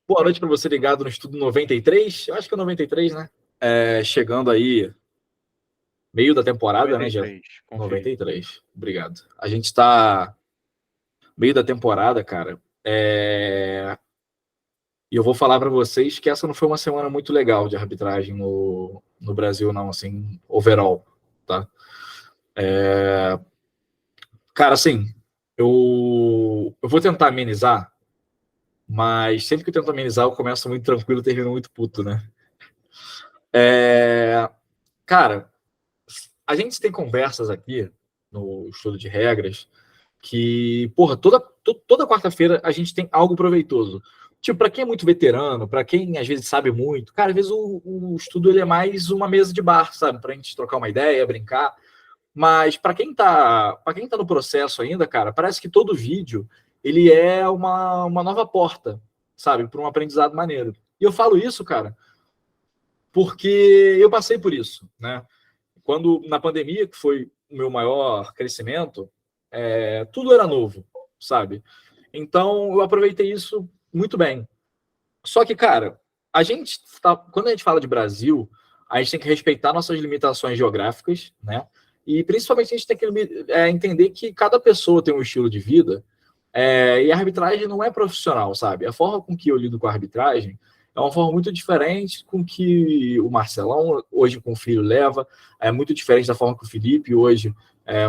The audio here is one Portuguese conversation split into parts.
Boa noite para você ligado no Estudo 93. Eu acho que é 93, né? Chegando aí, meio da temporada, né? Já 93, confirmo. 93. Obrigado. A gente está meio da temporada, cara. E eu vou falar para vocês que essa não foi uma semana muito legal de arbitragem no Brasil, não, assim, overall, tá? Cara, assim, eu vou tentar amenizar, mas sempre que eu tento amenizar, eu começo muito tranquilo e termino muito puto, né? Cara, a gente tem conversas aqui no estudo de regras que, porra, toda quarta-feira a gente tem algo proveitoso. Tipo, para quem é muito veterano, para quem às vezes sabe muito, cara, às vezes o estudo ele é mais uma mesa de bar, sabe? Pra gente trocar uma ideia, brincar. Mas para quem tá no processo ainda, cara, parece que todo vídeo ele é uma nova porta, sabe? Para um aprendizado maneiro. E eu falo isso, cara, porque eu passei por isso, né? Quando na pandemia, que foi o meu maior crescimento, tudo era novo, sabe? Então eu aproveitei isso muito bem. Só que, cara, quando a gente fala de Brasil, a gente tem que respeitar nossas limitações geográficas, né? E principalmente a gente tem que entender que cada pessoa tem um estilo de vida, e a arbitragem não é profissional, sabe? A forma com que eu lido com a arbitragem é uma forma muito diferente com que o Marcelão, hoje com o filho, leva, é muito diferente da forma que o Felipe, hoje,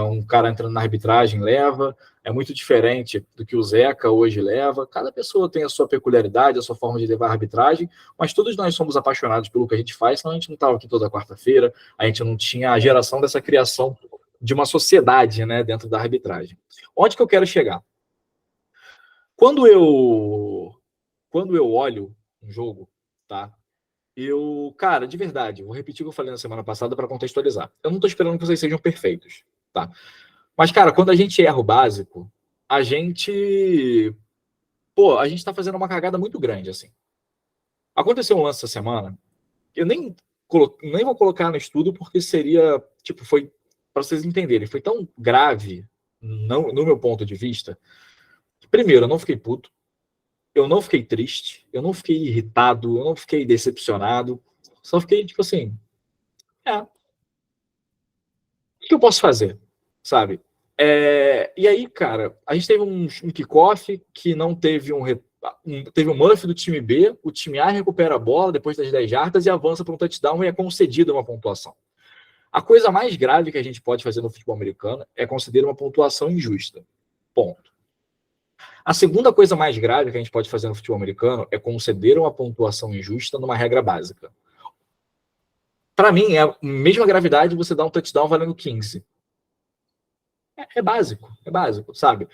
um cara entrando na arbitragem, leva, é muito diferente do que o Zeca hoje leva. Cada pessoa tem a sua peculiaridade, a sua forma de levar a arbitragem, mas todos nós somos apaixonados pelo que a gente faz, senão a gente não estava aqui toda quarta-feira, a gente não tinha a geração dessa criação de uma sociedade, né, dentro da arbitragem. Onde que eu quero chegar? Quando eu olho um jogo, tá? Cara, de verdade, vou repetir o que eu falei na semana passada para contextualizar. Eu não tô esperando que vocês sejam perfeitos, tá? Mas, cara, quando a gente erra o básico, a gente tá fazendo uma cagada muito grande, assim. Aconteceu um lance essa semana, eu nem vou colocar no estudo porque seria, tipo, foi, para vocês entenderem, foi tão grave, não, no meu ponto de vista, que, primeiro, eu não fiquei puto, eu não fiquei triste, eu não fiquei irritado, eu não fiquei decepcionado, só fiquei tipo assim, o que eu posso fazer, sabe? E aí, cara, a gente teve um kickoff que não teve teve um muff do time B, o time A recupera a bola depois das 10 jardas e avança para um touchdown e é concedida uma pontuação. A coisa mais grave que a gente pode fazer no futebol americano é conceder uma pontuação injusta. Ponto. A segunda coisa mais grave que a gente pode fazer no futebol americano é conceder uma pontuação injusta numa regra básica. Para mim, é a mesma gravidade você dar um touchdown valendo 15. É básico, sabe?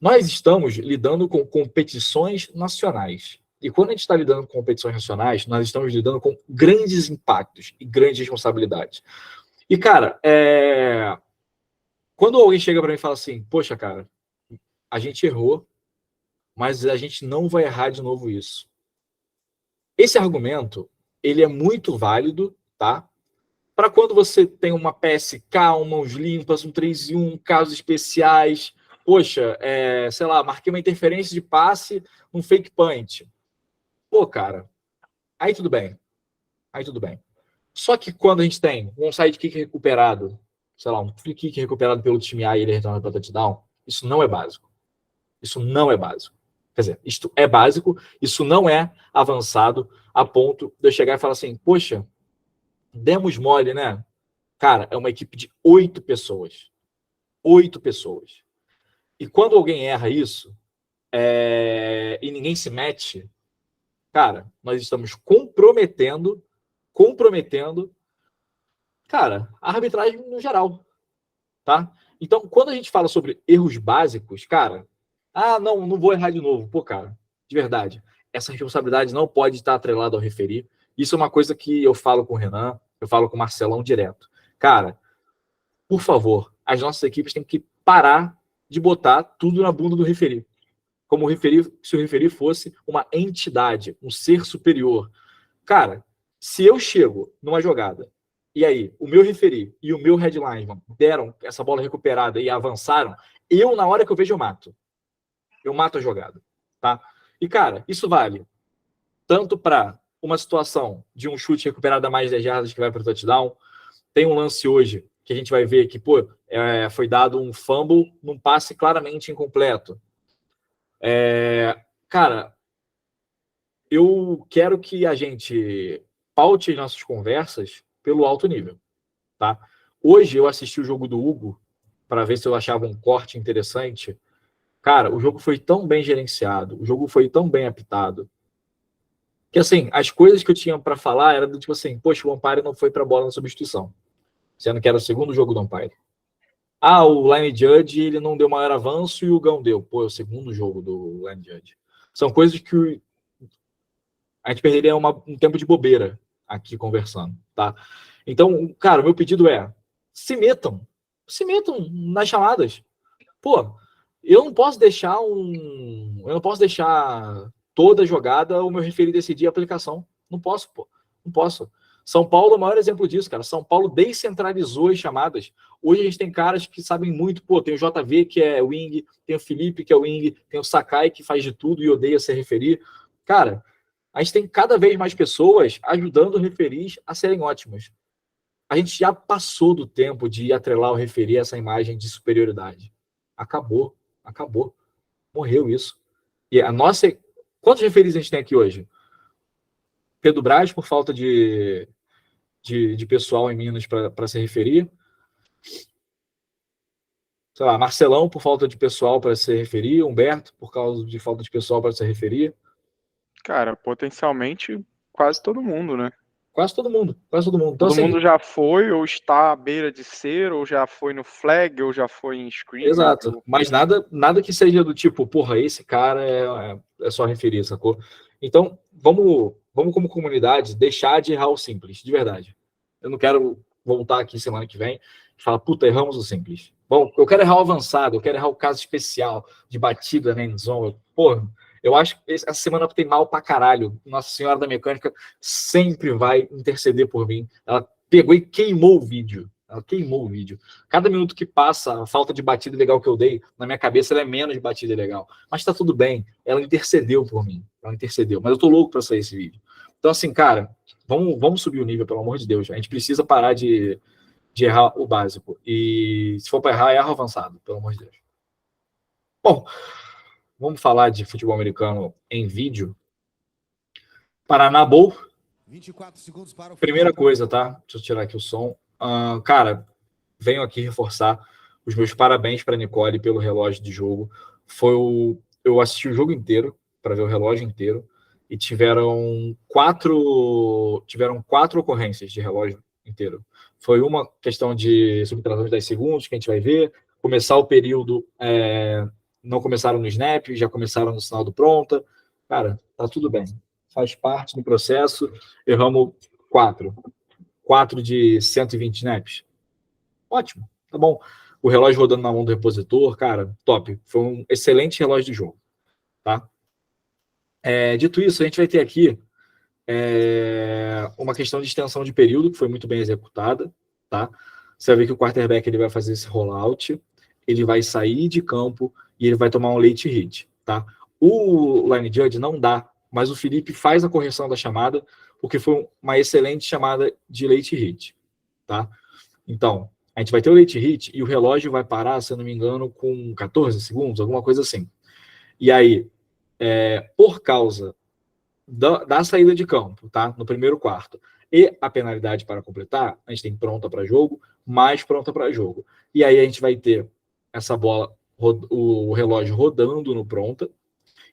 Nós estamos lidando com competições nacionais. E quando a gente está lidando com competições nacionais, nós estamos lidando com grandes impactos e grandes responsabilidades. E, cara, quando alguém chega para mim e fala assim, poxa, cara, a gente errou, mas a gente não vai errar de novo isso. Esse argumento, ele é muito válido, tá? Para quando você tem uma PSK, uma mãos limpas, um 3 e 1, casos especiais. Poxa, sei lá, marquei uma interferência de passe, um fake punch. Pô, cara, aí tudo bem. Aí tudo bem. Só que quando a gente tem um onside kick recuperado, sei lá, um free kick recuperado pelo time A e ele retorna para touchdown, isso não é básico. Isso não é básico. Quer dizer, isto é básico, isso não é avançado a ponto de eu chegar e falar assim, poxa, demos mole, né? Cara, é uma equipe de 8 pessoas. 8 pessoas. E quando alguém erra isso, e ninguém se mete, cara, nós estamos comprometendo, cara, a arbitragem no geral, tá? Então, quando a gente fala sobre erros básicos, cara, não vou errar de novo. Pô, cara, de verdade, essa responsabilidade não pode estar atrelada ao referir. Isso é uma coisa que eu falo com o Renan, eu falo com o Marcelão direto. Cara, por favor, as nossas equipes têm que parar de botar tudo na bunda do referir. Se o referir fosse uma entidade, um ser superior. Cara, se eu chego numa jogada e aí o meu referir e o meu headline deram essa bola recuperada e avançaram, na hora que eu vejo, eu mato. Eu mato a jogada, tá? E, cara, isso vale tanto para uma situação de um chute recuperado a mais de 10 jardas que vai para o touchdown. Tem um lance hoje que a gente vai ver que, foi dado um fumble num passe claramente incompleto. Cara, eu quero que a gente paute as nossas conversas pelo alto nível, tá? Hoje eu assisti o jogo do Hugo para ver se eu achava um corte interessante. Cara, o jogo foi tão bem gerenciado, o jogo foi tão bem apitado, que assim, as coisas que eu tinha para falar era do tipo assim, poxa, o umpire não foi para a bola na substituição, sendo que era o segundo jogo do umpire. O line judge, ele não deu maior avanço e o Gão deu. É o segundo jogo do line judge. São coisas que a gente perderia um tempo de bobeira aqui conversando, tá? Então, cara, o meu pedido é, se metam nas chamadas. Eu não posso deixar toda jogada o meu referi decidir a aplicação. Não posso. São Paulo é o maior exemplo disso, cara. São Paulo descentralizou as chamadas. Hoje a gente tem caras que sabem muito. Tem o JV, que é wing, tem o Felipe, que é wing, tem o Sakai, que faz de tudo e odeia se referir. Cara, a gente tem cada vez mais pessoas ajudando referis a serem ótimos. A gente já passou do tempo de atrelar o referi a essa imagem de superioridade. Acabou. Morreu isso. E a nossa... Quantos referis a gente tem aqui hoje? Pedro Braz, por falta de pessoal em Minas para se referir. Sei lá, Marcelão, por falta de pessoal para se referir. Humberto, por causa de falta de pessoal para se referir. Cara, potencialmente quase todo mundo, né? Quase todo mundo. Então, todo assim, mundo já foi, ou está à beira de ser, ou já foi no flag, ou já foi em screen. Exato. Mas nada que seja do tipo, esse cara é só referir, sacou? Então, vamos como comunidade deixar de errar o simples, de verdade. Eu não quero voltar aqui semana que vem e falar, erramos o simples. Bom, eu quero errar o avançado, eu quero errar o caso especial de batida na endzone. Eu acho que essa semana tem mal pra caralho. Nossa Senhora da Mecânica sempre vai interceder por mim. Ela pegou e queimou o vídeo. Cada minuto que passa, a falta de batida legal que eu dei, na minha cabeça ela é menos de batida legal. Mas tá tudo bem. Ela intercedeu por mim. Mas eu tô louco pra sair esse vídeo. Então, assim, cara, vamos subir o nível, pelo amor de Deus. A gente precisa parar de errar o básico. E se for pra errar, erra avançado, pelo amor de Deus. Bom, vamos falar de futebol americano em vídeo. Paraná Bowl. 24 segundos para o final. Primeira coisa, tá? Deixa eu tirar aqui o som. Cara, venho aqui reforçar os meus parabéns para a Nicole pelo relógio de jogo. Eu assisti o jogo inteiro, para ver o relógio inteiro, e tiveram quatro ocorrências de relógio inteiro. Foi uma questão de subtração de 10 segundos, que a gente vai ver. Começar o período, não começaram no snap, já começaram no sinal do pronta. Cara, tá tudo bem. Faz parte do processo. Erramos 4 de 120 snaps. Ótimo, tá bom. O relógio rodando na mão do repositor, cara, top. Foi um excelente relógio de jogo, tá? Dito isso, a gente vai ter aqui uma questão de extensão de período que foi muito bem executada, tá? Você vai ver que o quarterback ele vai fazer esse rollout, ele vai sair de campo e ele vai tomar um late hit, tá? O line judge não dá, mas o Felipe faz a correção da chamada porque foi uma excelente chamada de late hit, tá? Então, a gente vai ter o late hit e o relógio vai parar, se eu não me engano, com 14 segundos, alguma coisa assim. E aí, por causa da saída de campo, tá? No primeiro quarto, e a penalidade para completar, a gente tem pronta para jogo, mais pronta para jogo. E aí a gente vai ter essa bola, o relógio rodando no pronta,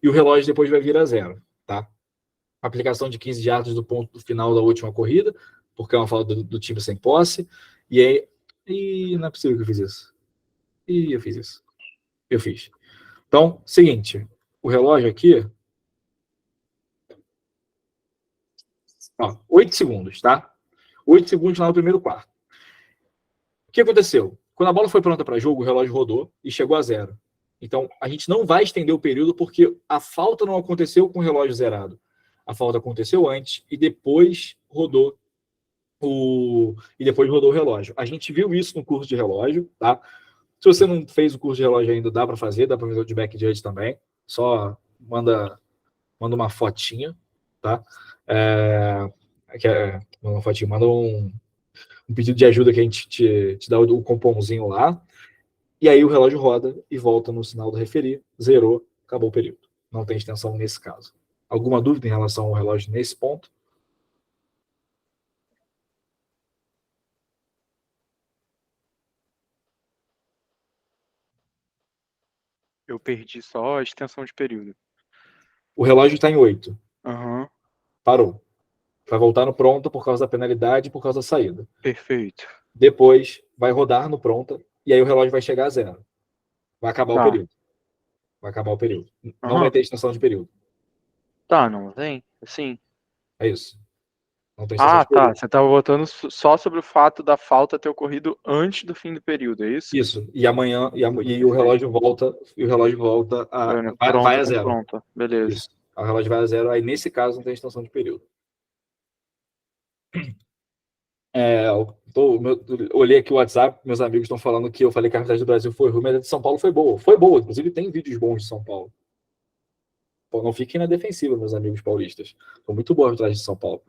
e o relógio depois vai vir a 0, tá? Aplicação de 15 jardas do ponto final da última corrida, porque é uma falta do time sem posse. E aí. Não é possível que eu fiz isso. Eu fiz isso. Eu fiz. Então, seguinte. O relógio aqui. 8 segundos, tá? 8 segundos lá no primeiro quarto. O que aconteceu? Quando a bola foi pronta para jogo, o relógio rodou e chegou a 0. Então, a gente não vai estender o período porque a falta não aconteceu com o relógio zerado. A falta aconteceu antes e depois rodou o relógio. A gente viu isso no curso de relógio, tá? Se você não fez o curso de relógio ainda, dá para fazer o de back judge também. Só manda uma fotinha tá? Uma fotinho, manda um pedido de ajuda que a gente te dá o cupomzinho lá, e aí o relógio roda e volta no sinal do referir, zerou, acabou o período. Não tem extensão nesse caso. Alguma dúvida em relação ao relógio nesse ponto? Eu perdi só a extensão de período. O relógio está em 8. Aham, Parou. Vai voltar no pronto por causa da penalidade e por causa da saída. perfeito. Depois vai rodar no pronta e aí o relógio vai chegar a 0. Vai acabar o Tá. período. Vai acabar o período. Não Aham. vai ter extensão de período. Tá, não vem? Assim. É isso. Não tem extensão Ah, de tá. período. Você tava botando só sobre o fato da falta ter ocorrido antes do fim do período, é isso? Isso. E amanhã e o relógio volta vai Pronto, a com 0. pronto. Beleza. Isso. O relógio vai a 0. Aí nesse caso não tem extensão de período. Eu olhei aqui o WhatsApp, meus amigos estão falando que eu falei que a arbitragem do Brasil foi ruim, mas a de São Paulo foi boa. Foi boa, inclusive tem vídeos bons de São Paulo. Pô, não fiquem na defensiva, meus amigos paulistas. Foi muito boa a arbitragem de São Paulo.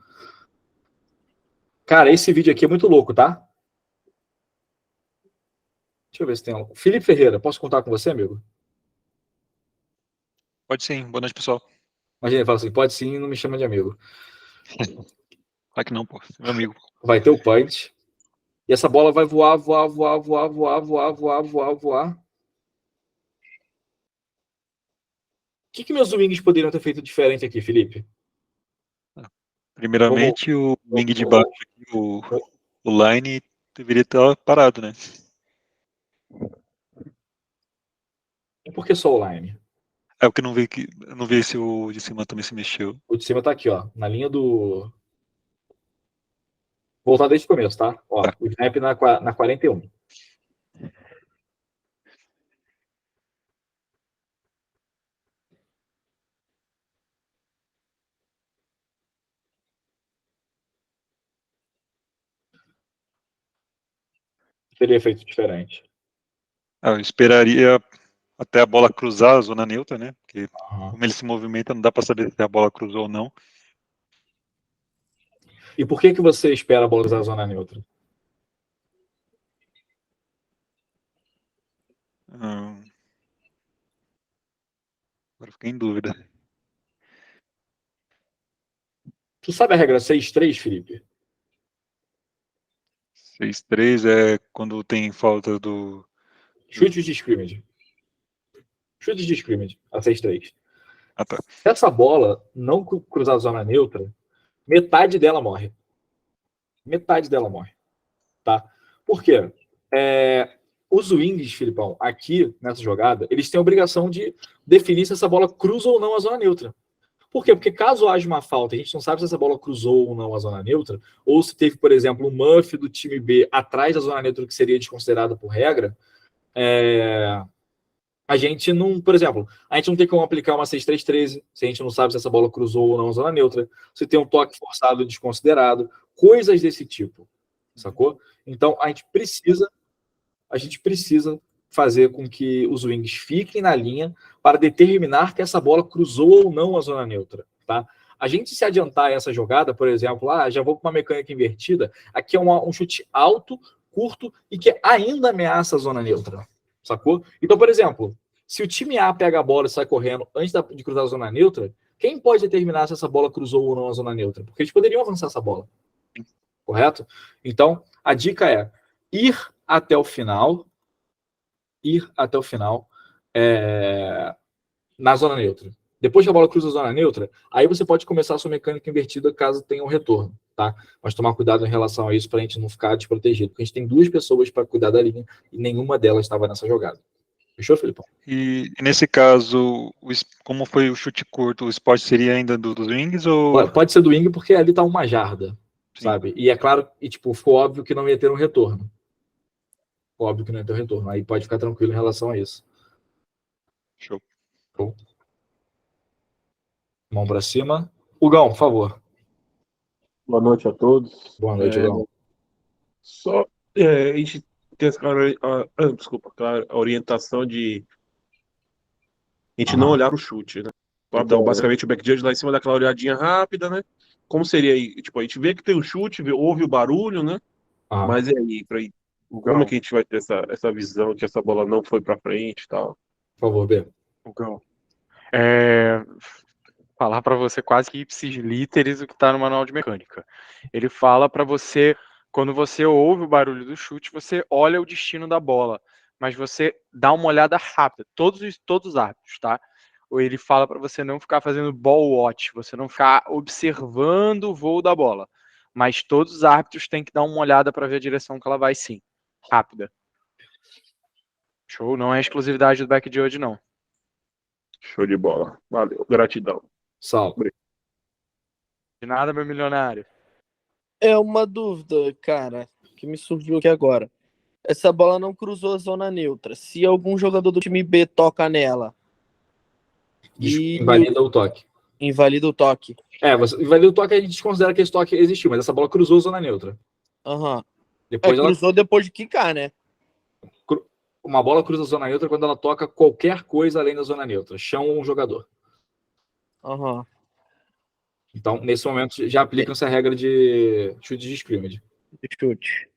Cara, esse vídeo aqui é muito louco, tá? Deixa eu ver se tem algo. Felipe Ferreira, posso contar com você, amigo? Pode sim, boa noite, pessoal. Imagina, ele fala assim, pode sim, não me chama de amigo. Claro que não, pô, meu amigo. Vai ter o punch. E essa bola vai voar, voar, voar, voar, voar, voar, voar, voar, voar. O que meus wings poderiam ter feito diferente aqui, Felipe? Primeiramente, o wing de baixo aqui, o line, deveria estar parado, né? E por que só o line? É o que eu não vi se o de cima também se mexeu. O de cima tá aqui, ó. Na linha do. Vou voltar desde o começo, tá? Ó, Tá. o snap na 41. Teria feito diferente. Eu esperaria até a bola cruzar a zona neutra, né? Porque Uhum. como ele se movimenta, não dá para saber se a bola cruzou ou não. E por que você espera a bola usar a zona neutra? Agora fiquei em dúvida. Tu sabe a regra 6-3, Felipe? 6-3 é quando tem falta do... Chutes de scrimmage. Chutes de scrimmage, a 6-3. Ah, tá. Se essa bola não cruzar a zona neutra, metade dela morre. Metade dela morre. Tá? Por quê? Os wings, Filipão, aqui nessa jogada, eles têm a obrigação de definir se essa bola cruza ou não a zona neutra. Por quê? Porque caso haja uma falta, a gente não sabe se essa bola cruzou ou não a zona neutra, ou se teve, por exemplo, um muff do time B atrás da zona neutra que seria desconsiderado por regra, a gente não, por exemplo, a gente não tem como aplicar uma 6-3-13 se a gente não sabe se essa bola cruzou ou não a zona neutra, se tem um toque forçado desconsiderado, coisas desse tipo, sacou? Então, a gente precisa fazer com que os wings fiquem na linha para determinar que essa bola cruzou ou não a zona neutra, tá? A gente se adiantar a essa jogada, por exemplo, já vou para uma mecânica invertida, aqui é um chute alto, curto e que ainda ameaça a zona neutra, sacou? Então, por exemplo, se o time A pega a bola e sai correndo antes de cruzar a zona neutra, quem pode determinar se essa bola cruzou ou não a zona neutra? Porque eles poderiam avançar essa bola, correto? Então, a dica é ir até o final na zona neutra. Depois que a bola cruza a zona neutra, aí você pode começar a sua mecânica invertida caso tenha um retorno, tá? Mas tomar cuidado em relação a isso para a gente não ficar desprotegido, porque a gente tem 2 pessoas para cuidar da linha e nenhuma delas estava nessa jogada. Fechou, Felipão? E nesse caso, como foi o chute curto, o esporte seria ainda dos wings ou... Pode ser do wing porque ali tá uma jarda, Sim. sabe? E é claro, ficou óbvio que não ia ter um retorno. Óbvio que não ia ter um retorno. Aí pode ficar tranquilo em relação a isso. Show. Show. Mão para cima. Hugão, por favor. Boa noite a todos. Boa noite, Hugão. Só a gente tem aquela orientação de a gente não olhar o chute, né? Então, basicamente, o back judge lá em cima daquela olhadinha rápida, né? Como seria aí? Tipo, a gente vê que tem um chute, ouve o barulho, né? Ah, Mas e aí, como é que a gente vai ter essa visão que essa bola não foi pra frente e tal? por favor, B. Gão. Falar para você quase que ipsis literis o que está no manual de mecânica. Ele fala para você, quando você ouve o barulho do chute, você olha o destino da bola, mas você dá uma olhada rápida, todos os árbitros, tá? Ou ele fala para você não ficar fazendo ball watch, você não ficar observando o voo da bola, mas todos os árbitros têm que dar uma olhada para ver a direção que ela vai, sim, rápida. Show, não é exclusividade do back judge, não. Show de bola. Valeu, gratidão. Sal. De nada, meu milionário. É uma dúvida, cara, que me surgiu aqui agora. Essa bola não cruzou a zona neutra. Se algum jogador do time B toca nela e Invalida o toque. invalida o toque. Invalida o toque, a gente considera que esse toque existiu, mas essa bola cruzou a zona neutra. Aham. Depois ela Cruzou depois de quicar, né? Uma bola cruza a zona neutra quando ela toca qualquer coisa além da zona neutra, chão ou um jogador. Aham. Então, nesse momento, já aplica essa regra de chute de scrimmage. De chute.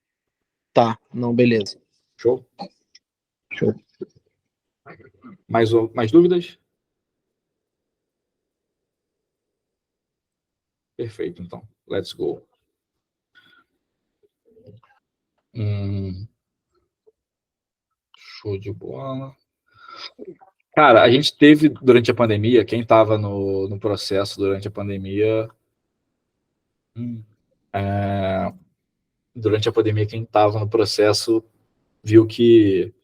Tá, não, beleza. Show? Show. Mais dúvidas? Perfeito, então. Let's go. Show de bola. Cara, a gente teve, durante a pandemia, quem estava no processo durante a pandemia... durante a pandemia, quem estava no processo viu que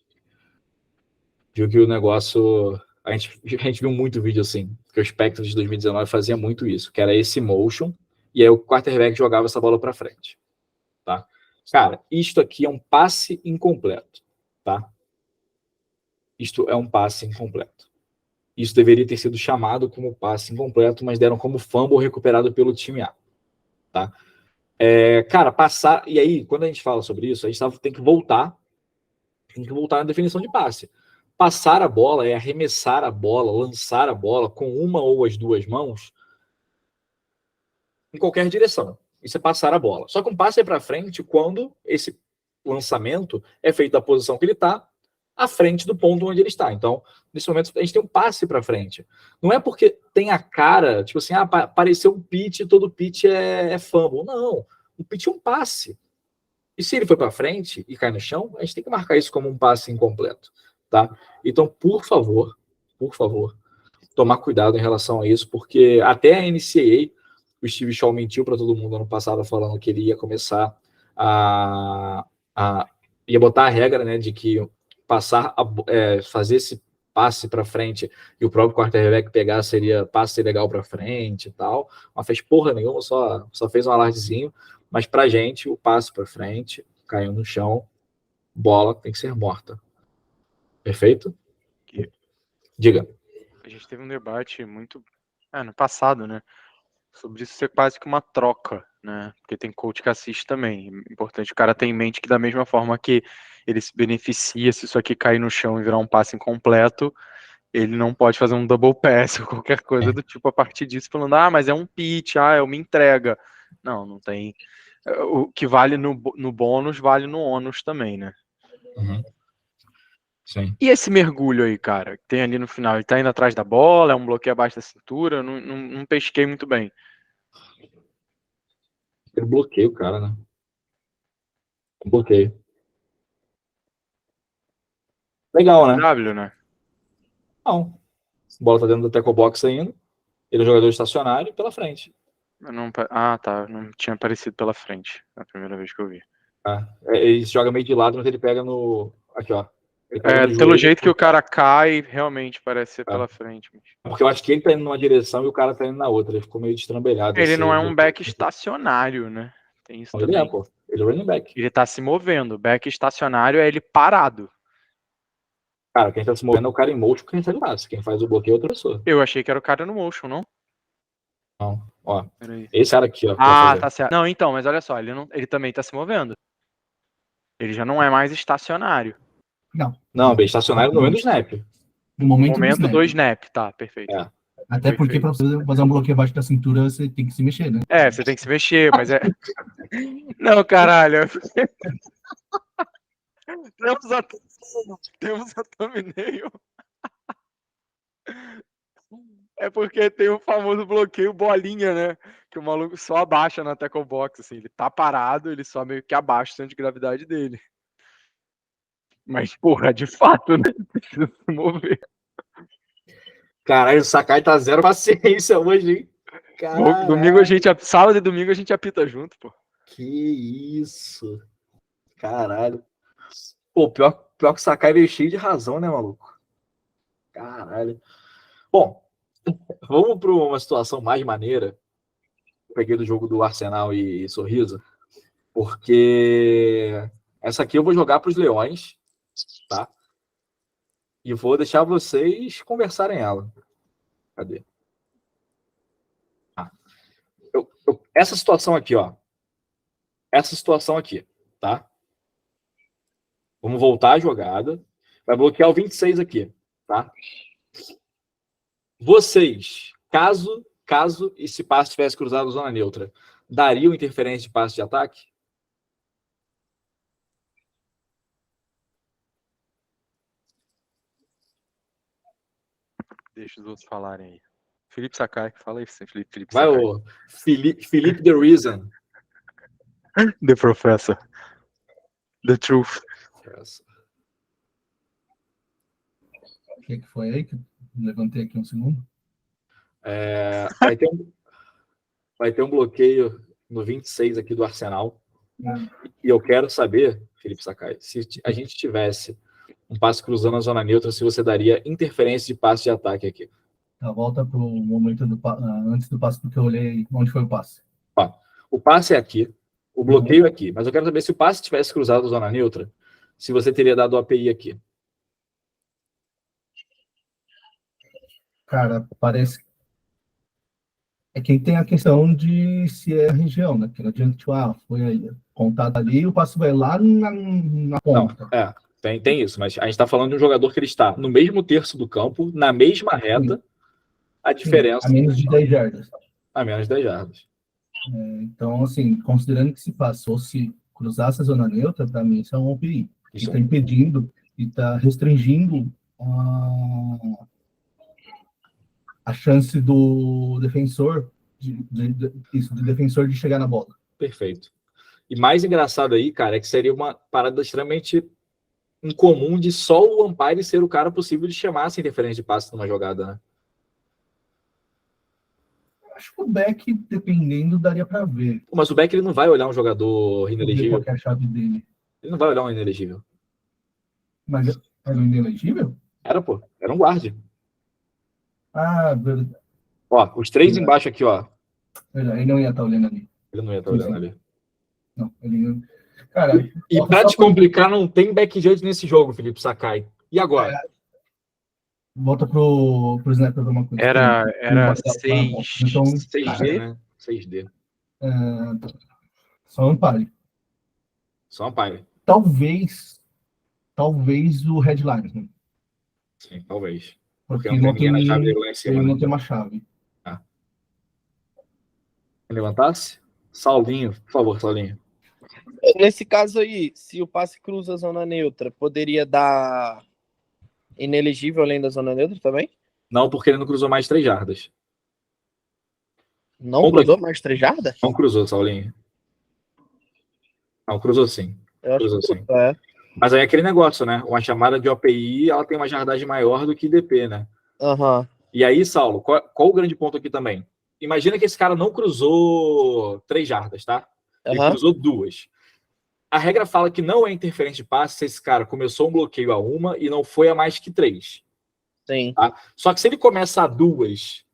o negócio... A gente viu muito vídeo assim, que o Spectre de 2019 fazia muito isso, que era esse motion, e aí o quarterback jogava essa bola para frente. Tá? Cara, isto aqui é um passe incompleto. Tá? Isto é um passe incompleto. Isso deveria ter sido chamado como passe incompleto, mas deram como fumble recuperado pelo time A. Tá? Cara, passar... E aí, quando a gente fala sobre isso, a gente tem que voltar na definição de passe. Passar a bola é arremessar a bola, lançar a bola com uma ou as duas mãos em qualquer direção. Isso é passar a bola. Só que um passe é para frente quando esse lançamento é feito da posição que ele está, à frente do ponto onde ele está. Então, nesse momento, a gente tem um passe para frente. Não é porque tem a cara, tipo assim, apareceu um pitch, todo pitch é fumble. Não, o pitch é um passe. E se ele foi para frente e cai no chão, a gente tem que marcar isso como um passe incompleto. Tá? Então, por favor, tomar cuidado em relação a isso, porque até a NCAA, o Steve Shaw mentiu para todo mundo ano passado falando que ele ia começar ia botar a regra, né, de que fazer esse passe para frente e o próprio quarterback pegar seria passe legal para frente e tal. Não fez porra nenhuma, só fez um alardezinho, mas pra gente o passe para frente, caiu no chão, bola tem que ser morta. Perfeito? Diga. A gente teve um debate muito no passado, né? Sobre isso ser quase que uma troca, né? Porque tem coach que assiste também. Importante o cara ter em mente que da mesma forma que ele se beneficia se isso aqui cair no chão e virar um passe incompleto, ele não pode fazer um double pass ou qualquer coisa do tipo a partir disso, falando, mas é um pitch, é uma entrega. Não tem. O que vale no bônus, vale no ônus também, né? Uhum. Sim. E esse mergulho aí, cara, que tem ali no final? Ele tá indo atrás da bola, é um bloqueio abaixo da cintura? Não pesquei muito bem. Ele bloqueia o cara, né? Bloqueio. Legal, né? W, né? Não. A bola tá dentro do tackle box ainda. Ele é jogador estacionário pela frente. Tá. Não tinha aparecido pela frente. É a primeira vez que eu vi. Ele joga meio de lado, mas ele pega no... Aqui, ó. Pelo jeito que o cara cai, realmente parece ser pela frente. Porque eu acho que ele tá indo numa direção e o cara tá indo na outra. Ele ficou meio destrambelhado. Ele não é um back estacionário, né? Tem isso também. Ele pô. Ele é running back. Ele tá se movendo. Back estacionário é ele parado. Cara, quem tá se movendo é o cara em motion que recebe passe. Quem faz o bloqueio é outra pessoa. Eu achei que era o cara no motion, não? Não, ó. Esse cara aqui, ó. Tá certo. Não, então, mas olha só, ele também tá se movendo. Ele já não é mais estacionário. Não, bem, estacionário no momento do snap. No momento do snap, tá, perfeito. Até porque para você fazer um bloqueio abaixo da cintura, você tem que se mexer, né? É, você tem que se mexer, mas é. Não, caralho. Temos a thumbnail. É porque tem o famoso bloqueio bolinha, né? Que o maluco só abaixa na tackle box, assim. Ele tá parado, ele só meio que abaixa o centro de gravidade dele. Mas, porra, de fato, né? Precisa se mover. Caralho, o Sakai tá zero paciência hoje, hein? Caralho. Domingo sábado e domingo a gente apita junto, pô. Que isso. Caralho. Pô, pior que o Sakai veio cheio de razão, né, maluco? Caralho. Bom, vamos para uma situação mais maneira. Eu peguei do jogo do Arsenal e Sorriso, porque essa aqui eu vou jogar para os Leões, tá? E vou deixar vocês conversarem ela. Cadê? Essa situação aqui, ó. Essa situação aqui, tá? Vamos voltar a jogada. Vai bloquear o 26 aqui, tá? Vocês, caso esse passe tivesse cruzado na zona neutra, dariam interferência de passe de ataque? Deixa os outros falarem aí. Felipe Sakai, fala aí, Felipe Vai, Sakai. o Felipe The Reason. The Professor. The Truth. O que foi aí que eu levantei aqui um segundo? Vai ter um bloqueio no 26 aqui do Arsenal. E eu quero saber, Felipe Sakai, se a gente tivesse um passe cruzando a zona neutra, se você daria interferência de passe de ataque aqui. A volta para o momento antes do passe, porque eu olhei onde foi o passe. O passe é aqui, o bloqueio é aqui. Mas eu quero saber se o passe tivesse cruzado a zona neutra, se você teria dado o API aqui. Cara, parece. É que tem a questão de se é a região, né? Que não adianta, tipo, foi aí, contado ali, o passe vai lá na ponta. Não, tem isso, mas a gente está falando de um jogador que ele está no mesmo terço do campo, na mesma reta, sim. A diferença... Sim, a menos de 10 jardas. A menos de 10 jardas. Então, assim, considerando que se passou, se cruzasse a zona neutra, para mim isso é um OPI. Que está impedindo e está restringindo a chance do defensor do defensor de chegar na bola. Perfeito. E mais engraçado aí, cara, é que seria uma parada extremamente incomum de só o umpire ser o cara possível de chamar essa interferência de passe numa jogada, né? Acho que o back, dependendo, daria para ver. Mas o back ele não vai olhar um jogador inelegível. Qual é a chave dele? Ele não vai olhar um inelegível. Mas era um inelegível? Era, pô. Era um guarde. Verdade. Ó, os três embaixo aqui, ó. Ele não ia estar olhando ali. Ele não ia estar olhando ali. Não, ele não... Cara, e pra te complicar, não tem back judge nesse jogo, Felipe Sakai. E agora? Volta pro Snapper pra uma coisa. Era 6. Então, 6D, né? 6D. Só ampare. Só ampare. Talvez o Headlines, né? Sim, talvez. Porque não tem ninguém na chave dele lá em cima. Ele né? não tem uma chave. Levantasse? Saulinho, por favor, Saulinho. Nesse caso aí, se o passe cruza a zona neutra, poderia dar inelegível além da zona neutra também? Não, porque ele não cruzou mais 3 jardas. Não cruzou mais 3 jardas? Não cruzou, Saulinho. Não, cruzou sim. Cruzou sim. Mas aí é aquele negócio, né? Uma chamada de OPI, ela tem uma jardagem maior do que DP, né? Uhum. E aí, Saulo, qual o grande ponto aqui também? Imagina que esse cara não cruzou 3 jardas, tá? Ele cruzou 2. A regra fala que não é interferência de passe se esse cara começou um bloqueio a 1 e não foi a mais que 3. Sim. Tá? Só que se ele começa a 2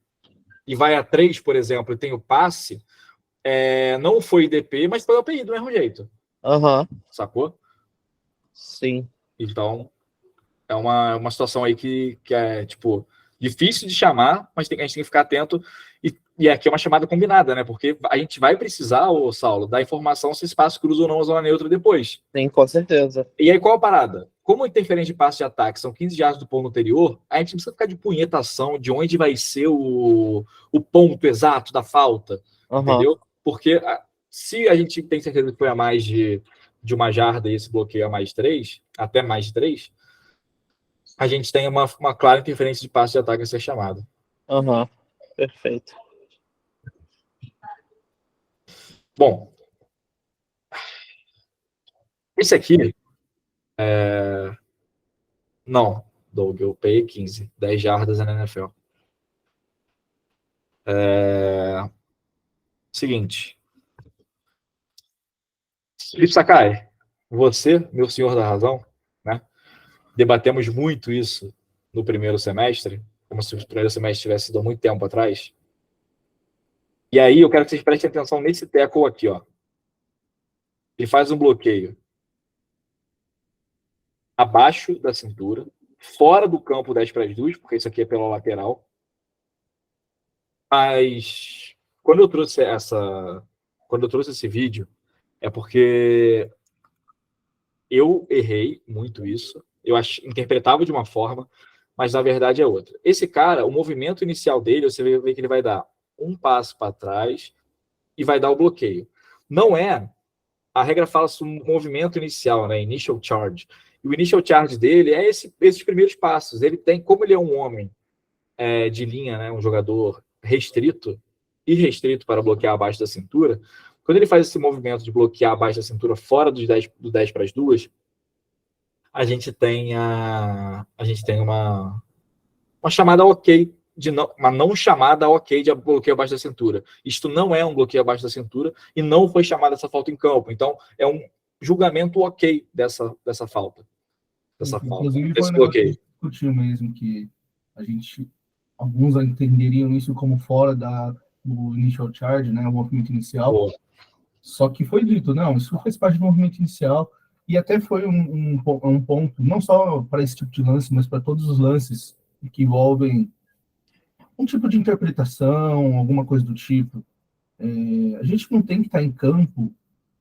e vai a 3, por exemplo, e tem o passe, não foi DP, mas foi OPI do mesmo jeito. Sacou? Sim. Então, é uma situação aí que é, tipo, Difícil de chamar, mas a gente tem que ficar atento. E aqui é uma chamada combinada, né? Porque a gente vai precisar, ô Saulo, da informação se espaço cruza ou não a zona neutra depois. Sim, com certeza. E aí, qual a parada? Como interferência de passe de ataque são 15 jardas do ponto anterior, a gente não precisa ficar de punhetação de onde vai ser o ponto exato da falta, entendeu? Porque se a gente tem certeza que foi a mais de uma jarda e esse bloqueio a mais de 3, até mais de 3, a gente tem uma clara interferência de passe de ataque a ser chamada. Perfeito. Bom, esse aqui não, Doug, eu peguei 15, 10 jardas na NFL. Seguinte. Felipe Sakai, você, meu senhor da razão, né? Debatemos muito isso no primeiro semestre, como se o primeiro semestre tivesse sido há muito tempo atrás. E aí eu quero que vocês prestem atenção nesse tackle aqui, ó. Ele faz um bloqueio abaixo da cintura, fora do campo 10 para as 2, porque isso aqui é pela lateral. Mas quando eu trouxe esse vídeo, é porque eu errei muito isso. Eu interpretava de uma forma, mas na verdade é outra. Esse cara, o movimento inicial dele, você vê que ele vai dar um passo para trás e vai dar o bloqueio. Não é... A regra fala sobre o movimento inicial, né? Initial charge. E o initial charge dele é esses primeiros passos. Ele tem, como ele é um homem de linha, né? Um jogador irrestrito para bloquear abaixo da cintura, quando ele faz esse movimento de bloquear abaixo da cintura fora do 10 para as 2, a gente tem uma chamada ok, uma não chamada ok de bloqueio abaixo da cintura. Isto não é um bloqueio abaixo da cintura e não foi chamada essa falta em campo. Então, é um julgamento ok dessa falta. Inclusive, desse foi um negócio bloqueio. que discutiu mesmo, que alguns entenderiam isso como fora do initial charge, né, o movimento inicial. Boa. Só que foi dito, não, isso faz parte do movimento inicial, e até foi um ponto, não só para esse tipo de lance, mas para todos os lances que envolvem um tipo de interpretação, alguma coisa do tipo. A gente não tem que estar em campo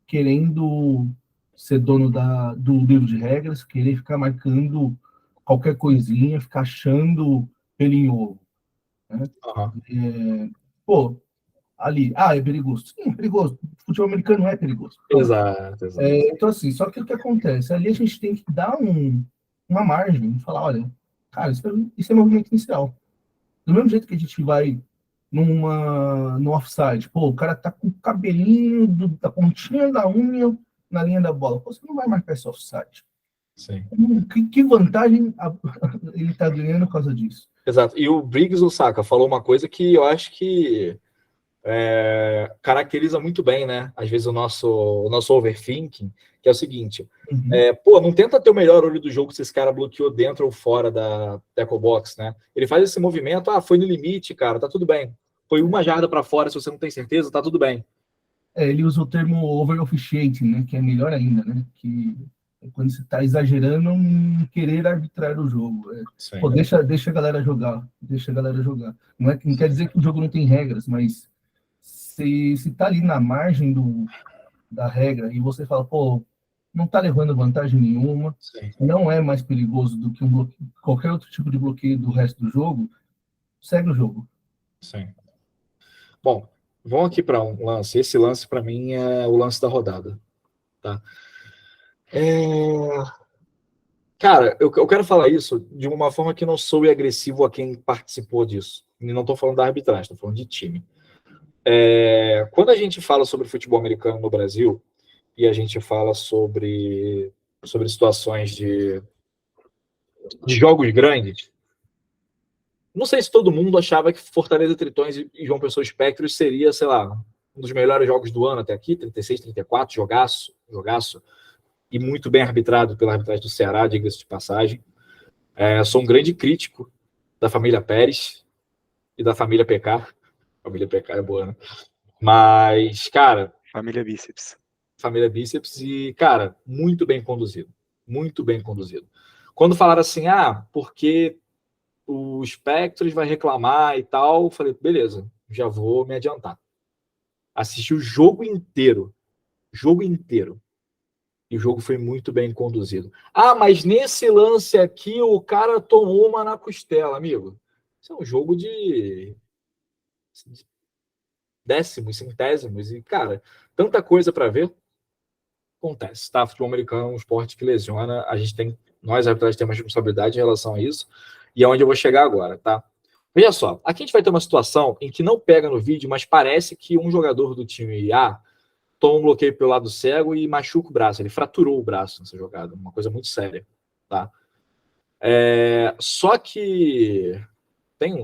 querendo ser dono do livro de regras, querer ficar marcando qualquer coisinha, ficar achando pelo em ovo. Né? Ali, é perigoso. Sim, é perigoso. O futebol americano é perigoso. Exato. Então, assim, só que o que acontece? Ali a gente tem que dar uma margem, falar, olha, cara, isso é movimento inicial. Do mesmo jeito que a gente vai no offside, o cara tá com o cabelinho da pontinha da unha na linha da bola. Você não vai marcar esse offside. Sim. Que vantagem ele tá ganhando por causa disso? Exato. E o Briggs Osaka falou uma coisa que eu acho que caracteriza muito bem, né? Às vezes o nosso overthinking, que é o seguinte: não tenta ter o melhor olho do jogo se esse cara bloqueou dentro ou fora da tackle box, né? Ele faz esse movimento, foi no limite, cara, tá tudo bem. Foi uma jarda para fora, se você não tem certeza, tá tudo bem. Ele usa o termo over-officiating, né? Que é melhor ainda, né? Que é quando você tá exagerando em querer arbitrar o jogo. Deixa a galera jogar. Não quer dizer que o jogo não tem regras, mas se tá ali na margem da regra e você fala, não tá levando vantagem nenhuma, não é mais perigoso do que qualquer outro tipo de bloqueio do resto do jogo, segue o jogo. Sim. Bom, vamos aqui para um lance. Esse lance, para mim, é o lance da rodada. Tá? Cara, eu quero falar isso de uma forma que não soe agressivo a quem participou disso. E não estou falando da arbitragem, estou falando de time. Quando a gente fala sobre futebol americano no Brasil e a gente fala sobre situações de jogos grandes, não sei se todo mundo achava que Fortaleza Tritões e João Pessoa Espectros seria, sei lá, um dos melhores jogos do ano até aqui, 36, 34, jogaço, e muito bem arbitrado pela arbitragem do Ceará, diga-se de passagem. Sou um grande crítico da família Pérez e da família PK. A família PK é boa, né? Mas, cara... Família Bíceps. Família Bíceps e, cara, muito bem conduzido. Muito bem conduzido. Quando falaram assim, porque o Spectros vai reclamar e tal. Falei, beleza, já vou me adiantar. Assisti o jogo inteiro. E o jogo foi muito bem conduzido. Ah, mas nesse lance aqui o cara tomou uma na costela, amigo. Isso é um jogo de décimos, centésimos. E, cara, tanta coisa para ver. Acontece, tá? Futebol americano é um esporte que lesiona. Nós, arbitrais, temos responsabilidade em relação a isso. E é onde eu vou chegar agora, tá? Veja só, aqui a gente vai ter uma situação em que não pega no vídeo, mas parece que um jogador do time A toma um bloqueio pelo lado cego e machuca o braço. Ele fraturou o braço nessa jogada. Uma coisa muito séria, tá? Só que tem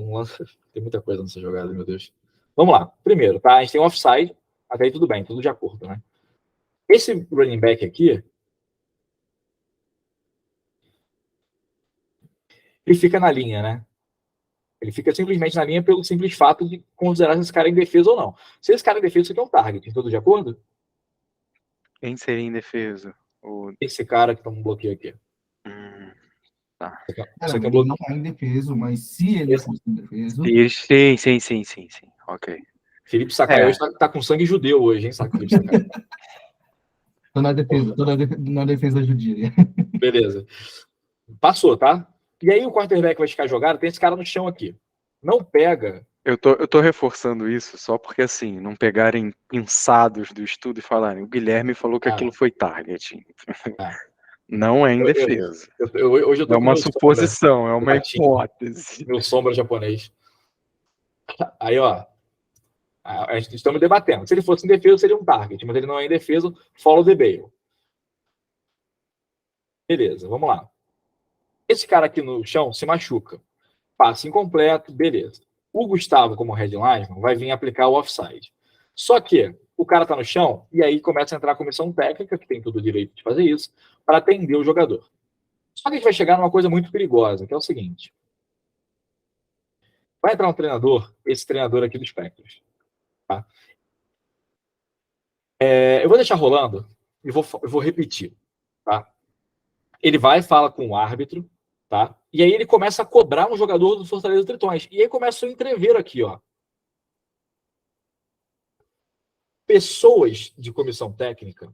muita coisa nessa jogada, meu Deus. Vamos lá. Primeiro, tá? A gente tem um offside. Até aí tudo bem, tudo de acordo, né? Esse running back aqui, ele fica na linha, né? Ele fica simplesmente na linha pelo simples fato de considerar esse cara em defesa ou não. Se esse cara é em defesa, isso aqui é um target. Tudo de acordo? Quem seria indefeso? Esse cara que toma um bloqueio aqui. Tá. Isso aqui Cara, é um ele bloqueio. não é indefeso, mas se ele fosse indefeso, Sim. Ok. Felipe Sakai hoje tá com sangue judeu hoje, hein? Sabe, Felipe Sakai? tô na defesa judia. Beleza. Passou, tá? E aí o quarterback vai ficar jogado, tem esse cara no chão aqui. Não pega. Eu tô reforçando isso só porque, assim, não pegarem pinçados do estudo e falarem o Guilherme falou que aquilo foi target. Não é indefesa. Hoje eu tô É com uma meu suposição, é uma latinho. hipótese. Meu sombra japonês. Aí, ó. A gente estamos debatendo. Se ele fosse indefeso, seria um target, mas ele não é indefeso, follow the bail. Beleza, vamos lá. Esse cara aqui no chão se machuca. Passe incompleto, beleza. O Gustavo, como headline, vai vir aplicar o offside. Só que o cara tá no chão e aí começa a entrar a comissão técnica, que tem todo o direito de fazer isso, para atender o jogador. Só que a gente vai chegar numa coisa muito perigosa, que é o seguinte. Vai entrar um treinador, esse treinador aqui do Spectros. Tá? Eu vou deixar rolando e vou repetir. Tá? Ele vai, fala com o árbitro, tá? E aí ele começa a cobrar um jogador do Fortaleza Tritões. E aí começa a entrever aqui, ó. Pessoas de comissão técnica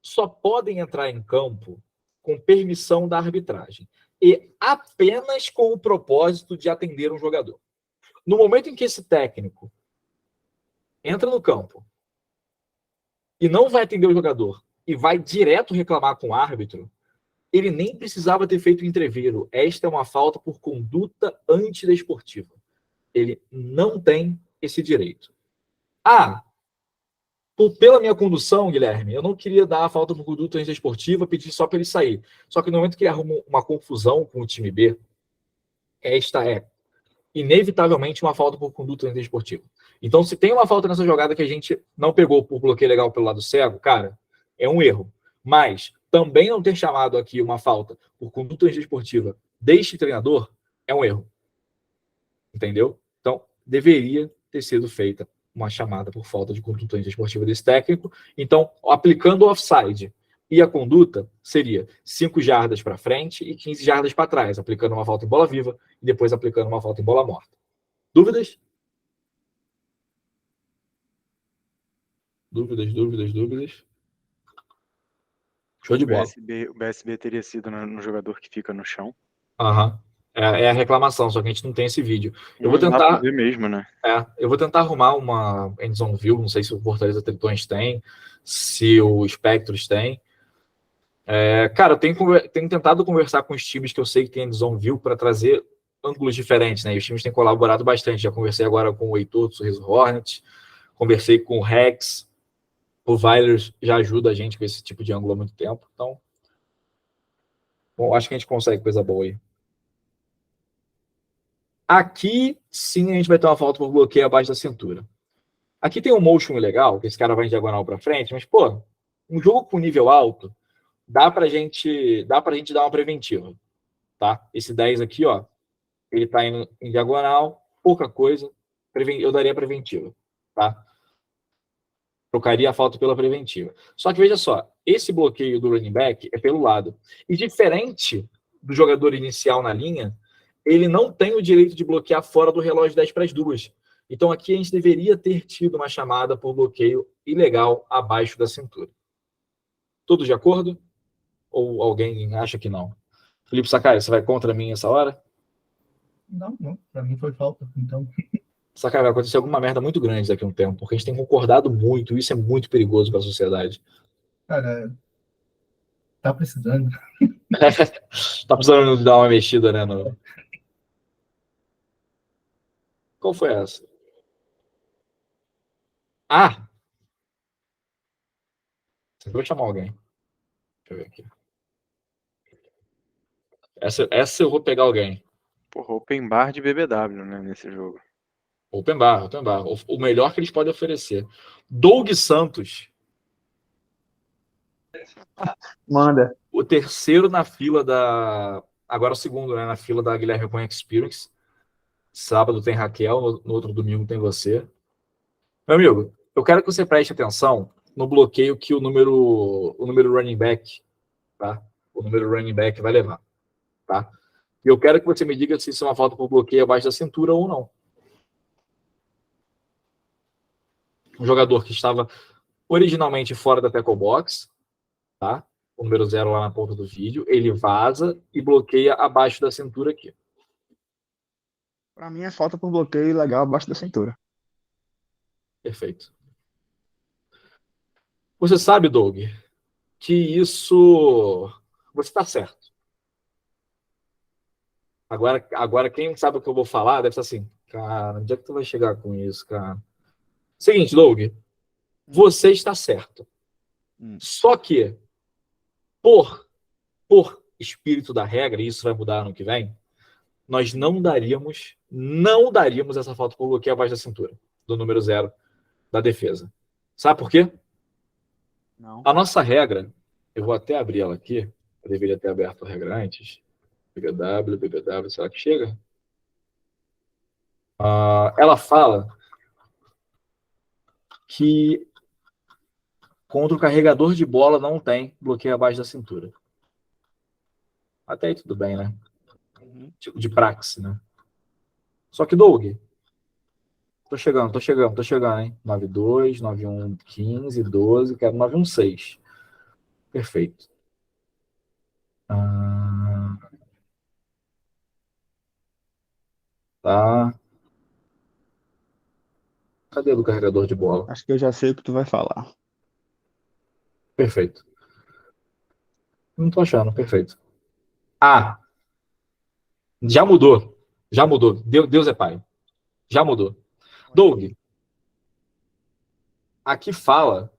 só podem entrar em campo com permissão da arbitragem e apenas com o propósito de atender um jogador. No momento em que esse técnico entra no campo e não vai atender o jogador e vai direto reclamar com o árbitro, ele nem precisava ter feito o entreveiro. Esta é uma falta por conduta antidesportiva. Ele não tem esse direito. Pela minha condução, Guilherme, eu não queria dar a falta por conduta antidesportiva, pedir só para ele sair. Só que no momento que ele arruma uma confusão com o time B, esta é inevitavelmente uma falta por conduta antidesportiva. Então, se tem uma falta nessa jogada que a gente não pegou por bloqueio legal pelo lado cego, cara, é um erro. Mas também não ter chamado aqui uma falta por conduta antidesportiva deste treinador é um erro. Entendeu? Então, deveria ter sido feita uma chamada por falta de conduta antidesportiva desse técnico. Então, aplicando o offside e a conduta, seria 5 jardas para frente e 15 jardas para trás, aplicando uma falta em bola viva e depois aplicando uma falta em bola morta. Dúvidas? Dúvidas? Show de bola. O BSB teria sido no jogador que fica no chão. Aham. É a reclamação, só que a gente não tem esse vídeo. Eu vou Não dá tentar. pra ver mesmo, né? Eu vou tentar arrumar uma Endzone View, não sei se o Fortaleza Tritões tem, se o Spectros tem. Cara, eu tenho tentado conversar com os times que eu sei que tem Endzone View para trazer ângulos diferentes, né? E os times têm colaborado bastante. Já conversei agora com o Heitor do Sorriso Hornet, conversei com o Rex, o Weiler já ajuda a gente com esse tipo de ângulo há muito tempo. Então, bom, acho que a gente consegue coisa boa aí. Aqui, sim, a gente vai ter uma falta por bloqueio abaixo da cintura. Aqui tem um motion legal, que esse cara vai em diagonal para frente, mas, pô, um jogo com nível alto, dá pra gente dar uma preventiva, tá? Esse 10 aqui, ó, ele tá indo em diagonal, pouca coisa, eu daria preventiva, tá? Trocaria a falta pela preventiva. Só que veja só, esse bloqueio do running back é pelo lado. E diferente do jogador inicial na linha, ele não tem o direito de bloquear fora do relógio 10 para as 2. Então aqui a gente deveria ter tido uma chamada por bloqueio ilegal abaixo da cintura. Todos de acordo? Ou alguém acha que não? Felipe Sakai, você vai contra mim essa hora? Não. Pra mim foi falta, então. Sakai, vai acontecer alguma merda muito grande daqui a um tempo, porque a gente tem concordado muito, e isso é muito perigoso para a sociedade. Cara, tá precisando. Tá precisando dar uma mexida, né? Qual foi essa? Ah! Eu vou chamar alguém. Deixa eu ver aqui. Essa eu vou pegar alguém. Porra, open bar de BBW, né, nesse jogo. Open bar. O melhor que eles podem oferecer. Doug Santos. Manda. O terceiro na fila da... Agora o segundo, né? Na fila da Guilherme Point Experience. Sábado tem Raquel, no outro domingo tem você. Meu amigo, eu quero que você preste atenção no bloqueio que o número running back, tá? O número running back vai levar, tá? E eu quero que você me diga se isso é uma falta por bloqueio abaixo da cintura ou não. Um jogador que estava originalmente fora da tackle box, tá? O número 0 lá na ponta do vídeo, ele vaza e bloqueia abaixo da cintura aqui. Pra mim é falta por bloqueio ilegal abaixo da cintura. Perfeito. Você sabe, Doug, que isso... Você está certo. Agora, quem sabe o que eu vou falar deve estar assim, cara, onde é que tu vai chegar com isso, cara? Seguinte, Doug, você está certo. Só que, por espírito da regra, e isso vai mudar ano que vem, nós não daríamos essa falta por bloqueio abaixo da cintura, do número 0 da defesa. Sabe por quê? Não. A nossa regra, eu vou até abrir ela aqui, eu deveria ter aberto a regra antes. BBW, será que chega? Ela fala que contra o carregador de bola não tem bloqueio abaixo da cintura. Até aí tudo bem, né? Tipo de praxe, né? Só que, Doug, tô chegando, hein? 92, 91, 15, 12, quero 916. Perfeito. Tá. Cadê o carregador de bola? Acho que eu já sei o que tu vai falar. Perfeito. Não tô achando, perfeito. Já mudou. Deus é pai. Já mudou. Doug, aqui fala...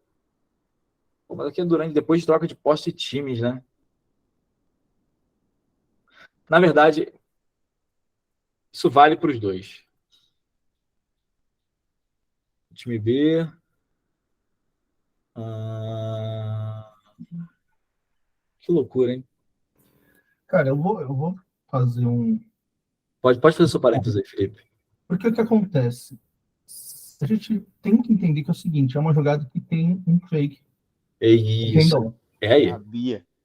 Mas aqui é depois de troca de posse de times, né? Na verdade, isso vale para os dois. Time B. Que loucura, hein? Cara, eu vou fazer um... Pode fazer seu parênteses aí, Felipe. Porque o que acontece? A gente tem que entender que é o seguinte, é uma jogada que tem um fake. É isso. É aí.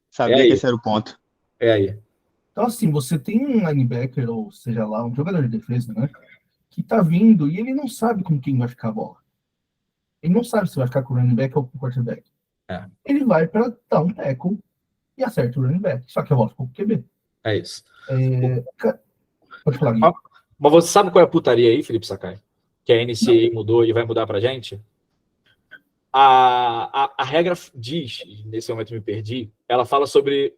Sabia que esse era o ponto. É aí. Então, assim, você tem um linebacker, ou seja lá, um jogador de defesa, né? Que tá vindo e ele não sabe com quem vai ficar a bola. Ele não sabe se vai ficar com o running back ou com o quarterback. Ele vai para dar um tackle e acerta o running back. Só que a bola ficou com o QB. É isso. Pode falar, Gui. Mas você sabe qual é a putaria aí, Felipe Sakai? Que a NCAA mudou e vai mudar pra gente? A regra diz, nesse momento eu me perdi, ela fala sobre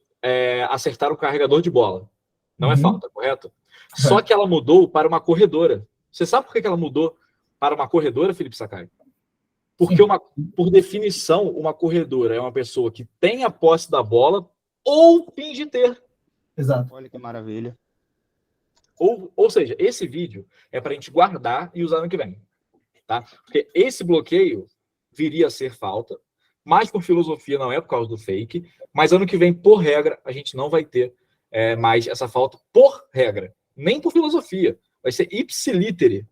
acertar o carregador de bola. Não é falta, correto? Só que ela mudou para uma corredora. Você sabe por que ela mudou para uma corredora, Felipe Sakai? Porque, por definição, uma corredora é uma pessoa que tem a posse da bola ou finge ter. Exato. Olha que maravilha. Ou seja, esse vídeo é para a gente guardar e usar no que vem. Tá? Porque esse bloqueio viria a ser falta, mas por filosofia não é por causa do fake, mas ano que vem, por regra, a gente não vai ter mais essa falta por regra. Nem por filosofia. Vai ser ipsilítere.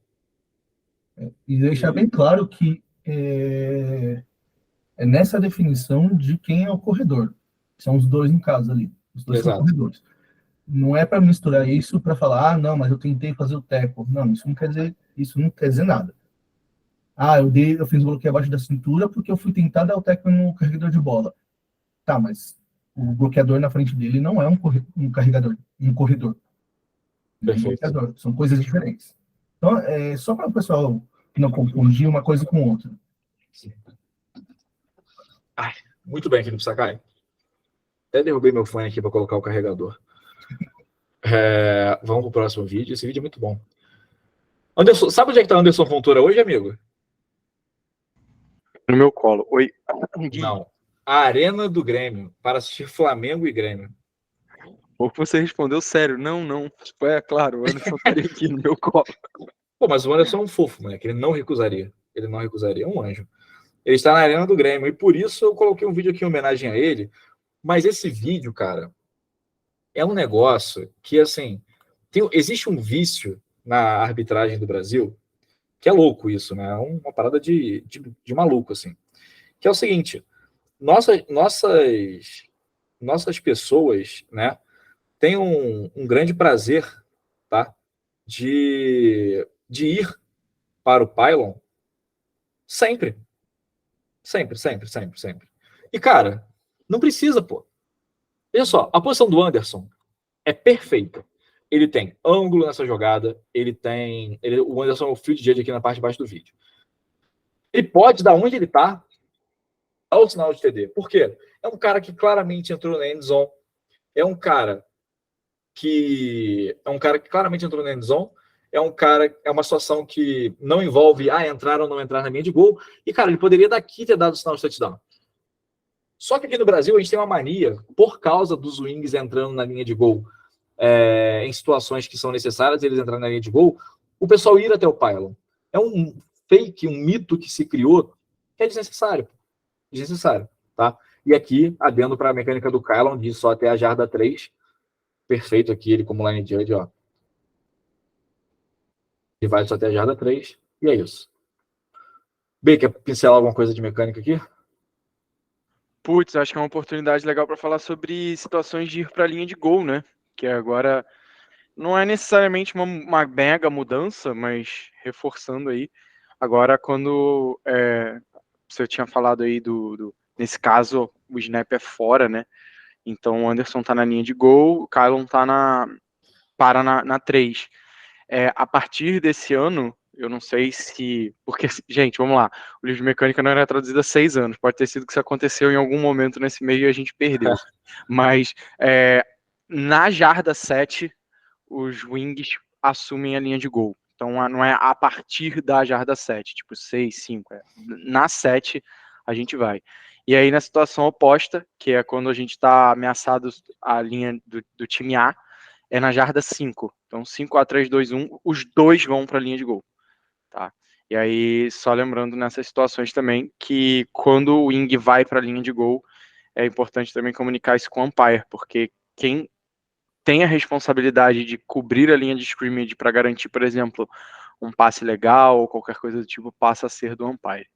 E deixar bem claro que é nessa definição de quem é o corredor. São os dois, no caso, ali. Os dois são corredores. Não é para misturar isso para falar, não, mas eu tentei fazer o teco. Não, isso não quer dizer nada. Eu fiz o bloqueio abaixo da cintura porque eu fui tentar dar o teco no carregador de bola. Tá, mas o bloqueador na frente dele não é um carregador, um corredor. Perfeito. Bloqueador. São coisas diferentes. Então, só para o pessoal não confundir uma coisa com outra. Muito bem, Felipe Sakai. Até derrubei meu fone aqui para colocar o carregador. Vamos pro próximo vídeo. Esse vídeo é muito bom. Anderson, sabe onde é que tá Anderson Fontoura hoje, amigo? No meu colo. Oi. Não. A Arena do Grêmio, para assistir Flamengo e Grêmio. Ou você respondeu sério. Não. Claro, o Anderson estaria aqui no meu colo. Pô, mas o Anderson é um fofo, moleque. Ele não recusaria. É um anjo. Ele está na Arena do Grêmio. E por isso eu coloquei um vídeo aqui em homenagem a ele. Mas esse vídeo, cara, é um negócio que, assim, existe um vício na arbitragem do Brasil, que é louco isso, né? É uma parada de maluco, assim. Que é o seguinte, nossas pessoas, né, têm um grande prazer, tá? De ir para o pylon sempre. Sempre. E, cara, não precisa, pô. Veja só, a posição do Anderson é perfeita. Ele tem ângulo nessa jogada, o Anderson é o field judge aqui na parte de baixo do vídeo. Ele pode, da onde ele tá, dar o sinal de TD. Por quê? É um cara que claramente entrou na end zone. É um cara que claramente entrou na end zone. É uma situação que não envolve entrar ou não entrar na linha de gol. E, cara, ele poderia daqui ter dado o sinal de touchdown. Só que aqui no Brasil a gente tem uma mania, por causa dos wings entrando na linha de gol, em situações que são necessárias eles entrarem na linha de gol, o pessoal ir até o pylon. É um fake, um mito que se criou que é desnecessário. Tá? E aqui, adendo para a mecânica do Kylon, de só até a jarda 3. Perfeito aqui, ele como line judge, ó. Ele vai só até a jarda 3, e é isso. B, quer pincelar alguma coisa de mecânica aqui? Putz, acho que é uma oportunidade legal para falar sobre situações de ir para a linha de gol, né? Que agora não é necessariamente uma mega mudança, mas reforçando aí. Agora, quando você tinha falado aí nesse caso, o snap é fora, né? Então o Anderson tá na linha de gol, o Kylon tá para na 3. A partir desse ano, eu não sei se... Porque, gente, vamos lá. O livro de mecânica não era traduzido há 6 anos. Pode ter sido que isso aconteceu em algum momento nesse meio e a gente perdeu. Mas na jarda 7, os wings assumem a linha de gol. Então não é a partir da jarda 7, tipo 6, 5. Na 7 a gente vai. E aí na situação oposta, que é quando a gente está ameaçado a linha do time A, é na jarda 5. Então 5, 4, 3, 2, 1, os dois vão para a linha de gol. Tá? E aí, só lembrando nessas situações também, que quando o wing vai para a linha de gol, é importante também comunicar isso com o umpire, porque quem tem a responsabilidade de cobrir a linha de scrimmage para garantir, por exemplo, um passe legal ou qualquer coisa do tipo, passa a ser do umpire.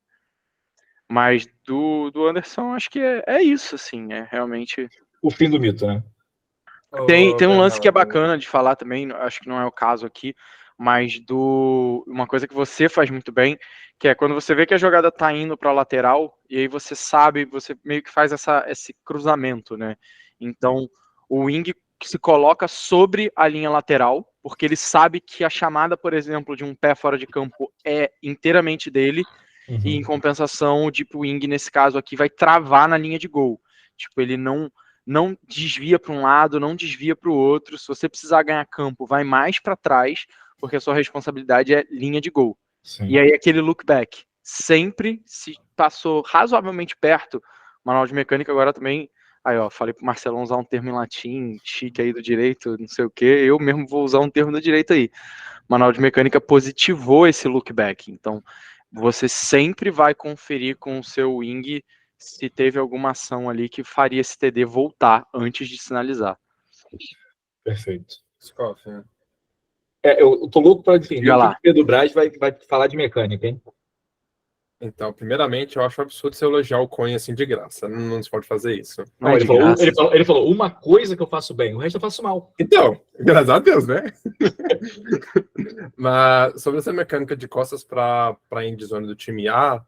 Mas do Anderson, acho que é isso, assim, é realmente... O fim do mito, né? Tem um lance que é bacana de falar também, acho que não é o caso aqui, mas uma coisa que você faz muito bem, que é quando você vê que a jogada tá indo para a lateral, e aí você sabe, você meio que faz esse cruzamento, né? Então, o wing se coloca sobre a linha lateral, porque ele sabe que a chamada, por exemplo, de um pé fora de campo é inteiramente dele, e em compensação o deep wing, nesse caso aqui, vai travar na linha de gol. Tipo, ele não desvia para um lado, não desvia para o outro. Se você precisar ganhar campo, vai mais para trás, porque a sua responsabilidade é linha de gol. Sim. E aí aquele look back. Sempre se passou razoavelmente perto, manual de mecânica agora também. Aí, ó, falei pro Marcelão usar um termo em latim, chique aí do direito, não sei o que. Eu mesmo vou usar um termo do direito aí. Manual de mecânica positivou esse look back. Então, você sempre vai conferir com o seu wing se teve alguma ação ali que faria esse TD voltar antes de sinalizar. Perfeito. Eu tô louco para entender o que o Pedro Braz vai falar de mecânica, hein? Então, primeiramente, eu acho absurdo você elogiar o Coin assim de graça. Não se pode fazer isso. Não Não, é ele de falou, graça. ele falou uma coisa que eu faço bem, o resto eu faço mal. Então, graças a Deus, né? Mas sobre essa mecânica de costas para endzone do time A,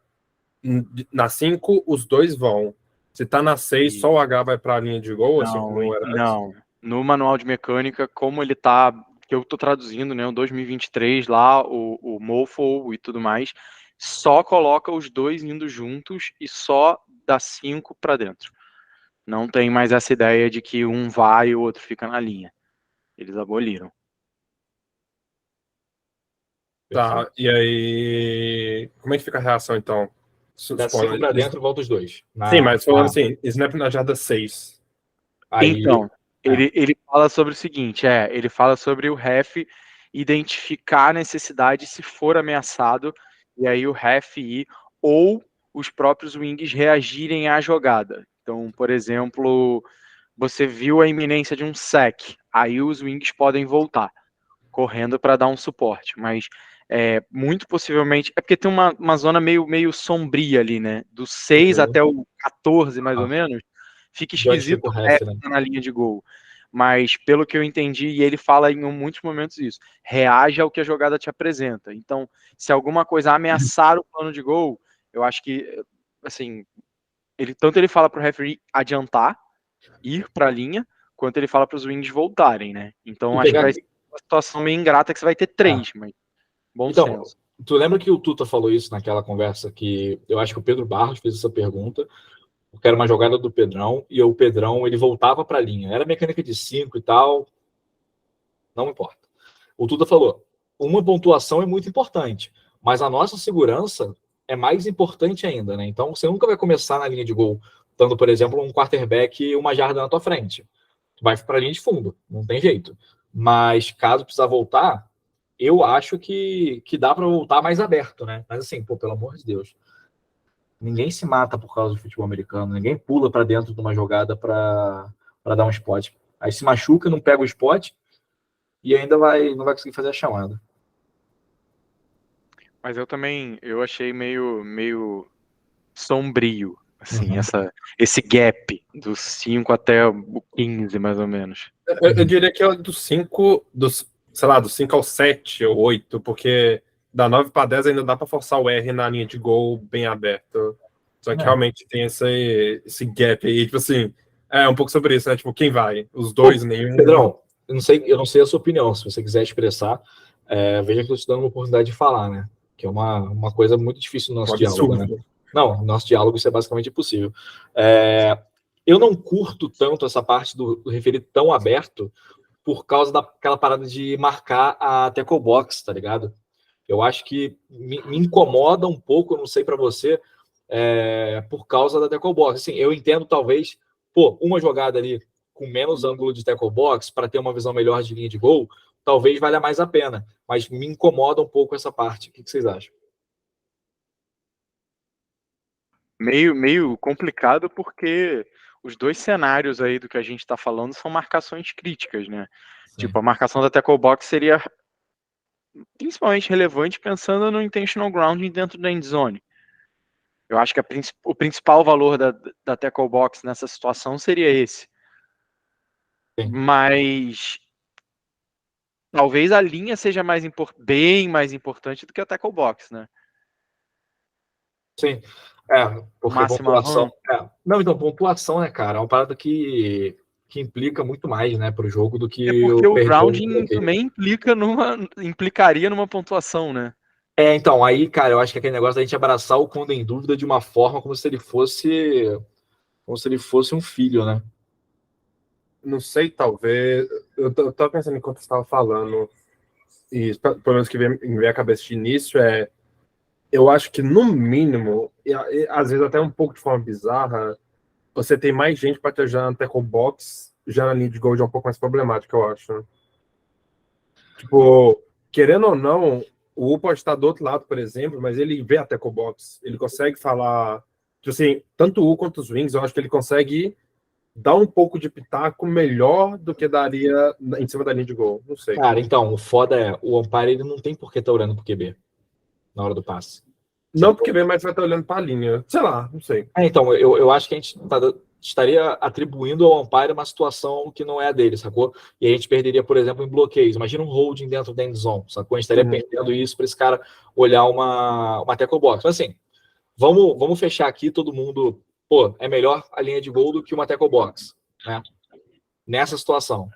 na 5, os dois vão. Se tá na 6, só o H vai para a linha de gol, assim como era antes. Não. No manual de mecânica, como ele tá, que eu tô traduzindo, né, o 2023 lá, o Mofo e tudo mais, só coloca os dois indo juntos e só dá 5 para dentro. Não tem mais essa ideia de que um vai e o outro fica na linha. Eles aboliram. Tá, e aí. Como é que fica a reação então? Dá 5 pra dentro, volta os dois. Sim, mas falando assim, snap na jarda 6. Aí, Então, ele fala sobre o seguinte, ele fala sobre o ref identificar a necessidade se for ameaçado, e aí o ref ir, ou os próprios wings reagirem à jogada. Então, por exemplo, você viu a iminência de um sec, aí os wings podem voltar, correndo para dar um suporte, mas muito possivelmente, é porque tem uma zona meio sombria ali, né, do 6 até o 14, mais ou menos, fica de onde esquisito fica o ref, né? na linha de gol. Mas, pelo que eu entendi, e ele fala em muitos momentos isso, reage ao que a jogada te apresenta. Então, se alguma coisa ameaçar o plano de gol, eu acho que, assim, tanto ele fala pro referee adiantar, ir para a linha, quanto ele fala para os wings voltarem, né? Então, acho que vai ser uma situação meio ingrata que você vai ter 3, mas bom Então, senso. tu lembra que o Tuta falou isso naquela conversa que eu acho que o Pedro Barros fez essa pergunta, porque era uma jogada do Pedrão, e o Pedrão, ele voltava para a linha. Era mecânica de 5 e tal, não importa. O Tuta falou, uma pontuação é muito importante, mas a nossa segurança é mais importante ainda, né? Então, você nunca vai começar na linha de gol, dando, por exemplo, um quarterback uma jarda na tua frente. Vai para a linha de fundo, não tem jeito. Mas, caso precisar voltar, eu acho que dá para voltar mais aberto, né? Mas assim, pô, pelo amor de Deus. Ninguém se mata por causa do futebol americano. Ninguém pula para dentro de uma jogada para dar um spot. Aí se machuca, não pega o spot e ainda não vai conseguir fazer a chamada. Mas eu achei meio sombrio, assim, esse gap dos 5 até o 15, mais ou menos. Eu diria que é dos 5, sei lá, dos 5 ao 7 ou 8, porque da 9 para 10 ainda dá para forçar o R na linha de gol bem aberto. Só que realmente tem esse gap aí, tipo assim, um pouco sobre isso, né? Tipo, quem vai? Os dois, nenhum. Pedrão, eu não sei a sua opinião, se você quiser expressar, veja que eu estou te dando uma oportunidade de falar, né? Que é uma coisa muito difícil no nosso diálogo, né? Não, no nosso diálogo isso é basicamente impossível. Eu não curto tanto essa parte do referido tão aberto por causa daquela parada de marcar a tackle box, tá ligado? Eu acho que me incomoda um pouco, eu não sei para você, por causa da tackle box. Assim, eu entendo talvez, uma jogada ali com menos ângulo de tackle box para ter uma visão melhor de linha de gol, talvez valha mais a pena. Mas me incomoda um pouco essa parte. O que vocês acham? Meio complicado porque os dois cenários aí do que a gente está falando são marcações críticas, né? Sim. Tipo, a marcação da tackle box seria principalmente relevante pensando no intentional grounding dentro da end zone. Eu acho que o principal valor da tackle box nessa situação seria esse. Sim. Mas talvez a linha seja bem mais importante do que a tackle box, né? Sim. Porque pontuação. Não, então, pontuação, né, cara? É uma parada que implica muito mais, né, pro jogo do que porque o grounding também implicaria numa pontuação, né? Então, aí, cara, eu acho que aquele negócio da gente abraçar o quando em dúvida de uma forma como se ele fosse um filho, né? Não sei, talvez. Eu tava pensando enquanto você estava falando, e pelo menos que veio à cabeça de início eu acho que no mínimo, e às vezes até um pouco de forma bizarra, você tem mais gente para te ajudar na tackle box, já na linha de gol já é um pouco mais problemático, eu acho. Tipo, querendo ou não, o U pode estar do outro lado, por exemplo, mas ele vê a tackle box, ele consegue falar, tipo assim, tanto o U quanto os wings, eu acho que ele consegue dar um pouco de pitaco melhor do que daria em cima da linha de gol, não sei. Cara, então, o foda o umpire ele não tem por que estar olhando pro QB na hora do passe. Não porque vem, mas vai estar olhando para a linha. Sei lá, não sei. Então, eu acho que a gente estaria atribuindo ao umpire uma situação que não é a dele, sacou? E a gente perderia, por exemplo, em bloqueios. Imagina um holding dentro da end zone, sacou? A gente estaria perdendo isso para esse cara olhar uma tackle box. Mas assim, vamos fechar aqui todo mundo. Pô, é melhor a linha de gol do que uma tackle box, né? Nessa situação.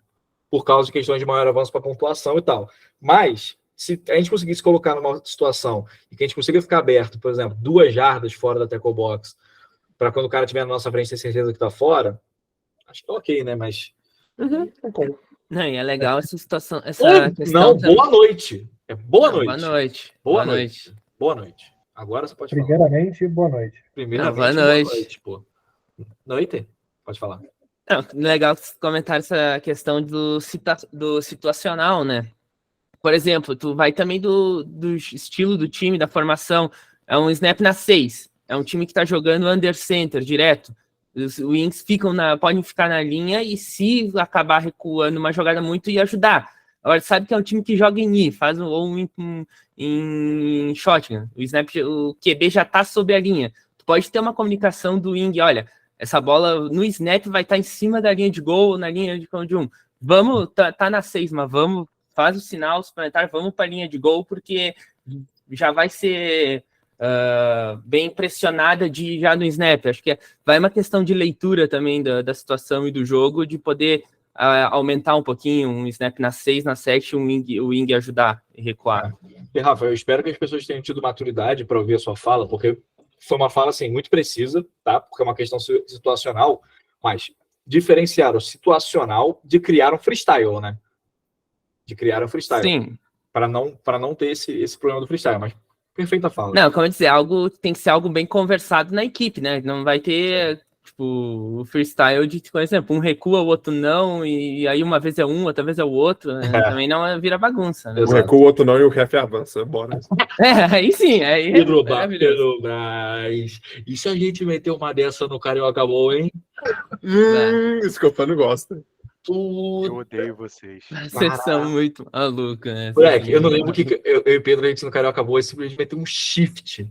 Por causa de questões de maior avanço para pontuação e tal. Mas, se a gente conseguisse colocar numa situação e que a gente consiga ficar aberto, por exemplo, 2 jardas fora da tackle box, para quando o cara estiver na nossa frente ter certeza que tá fora, acho que é ok, né? Mas. Não, e é legal essa situação. Essa questão Não, boa noite. Boa noite. Boa noite. Boa noite. Boa noite. Agora você pode falar. Primeiramente, boa noite. Primeiramente, boa noite. pô. Noite? Pode falar. Não, legal comentar essa questão do situacional, né? Por exemplo, tu vai também do estilo do time, da formação. É um snap na 6. É um time que tá jogando under center direto. Os wings podem ficar na linha e se acabar recuando uma jogada muito, ia ajudar. Agora, sabe que é um time que joga em I, faz em shotgun. O QB já tá sob a linha. Tu pode ter uma comunicação do wing, olha, essa bola no snap vai estar em cima da linha de gol, na linha de de um. Vamos, tá na 6, mas vamos, faz o sinal suplementar, vamos para a linha de gol, porque já vai ser bem pressionada já no snap. Acho que vai uma questão de leitura também da situação e do jogo, de poder aumentar um pouquinho, um snap na 6, na 7, o wing ajudar e recuar. E, Rafa, eu espero que as pessoas tenham tido maturidade para ouvir a sua fala, porque foi uma fala assim, muito precisa, tá? Porque é uma questão situacional, mas diferenciar o situacional de criar um freestyle, né? De criar um freestyle. Sim. Para não ter esse problema do freestyle, mas perfeita fala. Não, como eu dizer, tem que ser algo bem conversado na equipe, né? Não vai ter, tipo, o freestyle de, por exemplo, um recua, o outro não, e aí uma vez é um, outra vez é o outro, né? Também não vira bagunça, né? Um recua, o outro não, e o ref avança. Bora. Aí sim, aí Pedro Braz. E se a gente meter uma dessa no Carioca Bowl, hein? Escopano gosta. Eu odeio vocês. Vocês são muito malucos, né? Moleque, eu não lembro que eu e Pedro, a gente no Carioca Bowl, simplesmente meteu um shift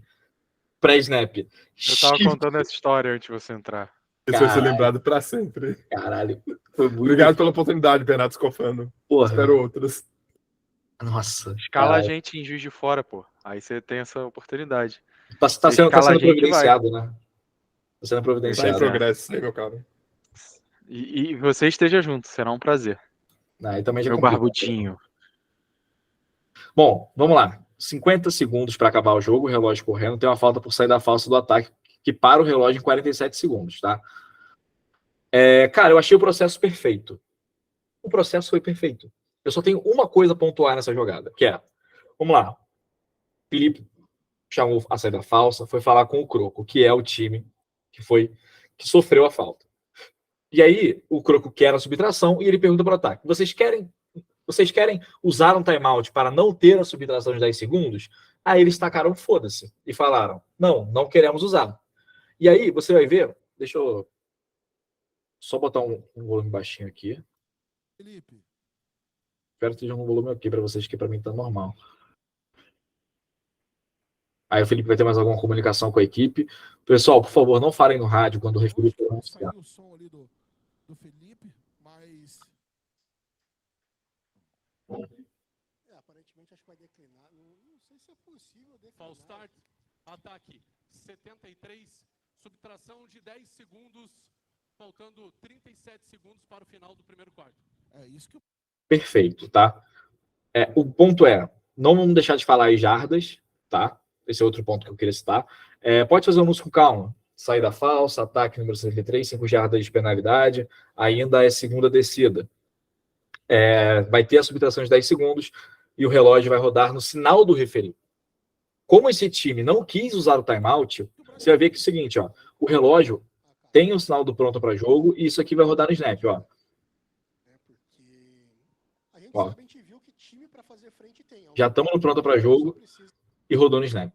pré-snap. Eu tava contando essa história antes de você entrar. Isso vai ser lembrado pra sempre. Caralho. Foi muito... Obrigado pela oportunidade, Bernardo Escofano. Porra. Espero outras. Nossa. Escala a gente em Juiz de Fora, pô. Aí você tem essa oportunidade. Tá sendo providenciado, né? Tá sendo providenciado. Tá em progresso, né, meu cara? E você esteja junto, será um prazer. Também já meu barbudinho. Bom, vamos lá. 50 segundos para acabar o jogo, o relógio correndo. Tem uma falta por saída falsa do ataque que para o relógio em 47 segundos, tá? Cara, eu achei o processo perfeito. O processo foi perfeito. Eu só tenho uma coisa a pontuar nessa jogada, que é... Vamos lá. Felipe chamou a saída falsa, foi falar com o Croco, que é o time que sofreu a falta. E aí, o Croco quer a subtração e ele pergunta para o ataque: vocês querem usar um timeout para não ter a subtração de 10 segundos? Aí eles tacaram foda-se e falaram: não queremos usar. E aí, você vai ver, deixa eu só botar um volume baixinho aqui. Felipe. Espero que esteja um volume aqui para vocês, que para mim tá normal. Aí o Felipe vai ter mais alguma comunicação com a equipe. Pessoal, por favor, não falem no rádio quando o referido for anunciar. Saiu o som ali do Felipe, mas... aparentemente acho que vai declinar. Não sei se é possível declinar. False start, ataque 73, subtração de 10 segundos, faltando 37 segundos para o final do primeiro quarto. É isso que Perfeito, tá? O ponto não vamos deixar de falar as jardas, tá? Esse é outro ponto que eu queria citar. Pode fazer o anúncio com calma. Saída falsa, ataque número 63, 5 jardas de penalidade, ainda é segunda descida. Vai ter a subtração de 10 segundos e o relógio vai rodar no sinal do referi. Como esse time não quis usar o timeout, você vai ver que é o seguinte, ó, o relógio tem o sinal do pronto para jogo e isso aqui vai rodar no snap, ó. Ó. Já estamos no pronto para jogo e rodou no snap,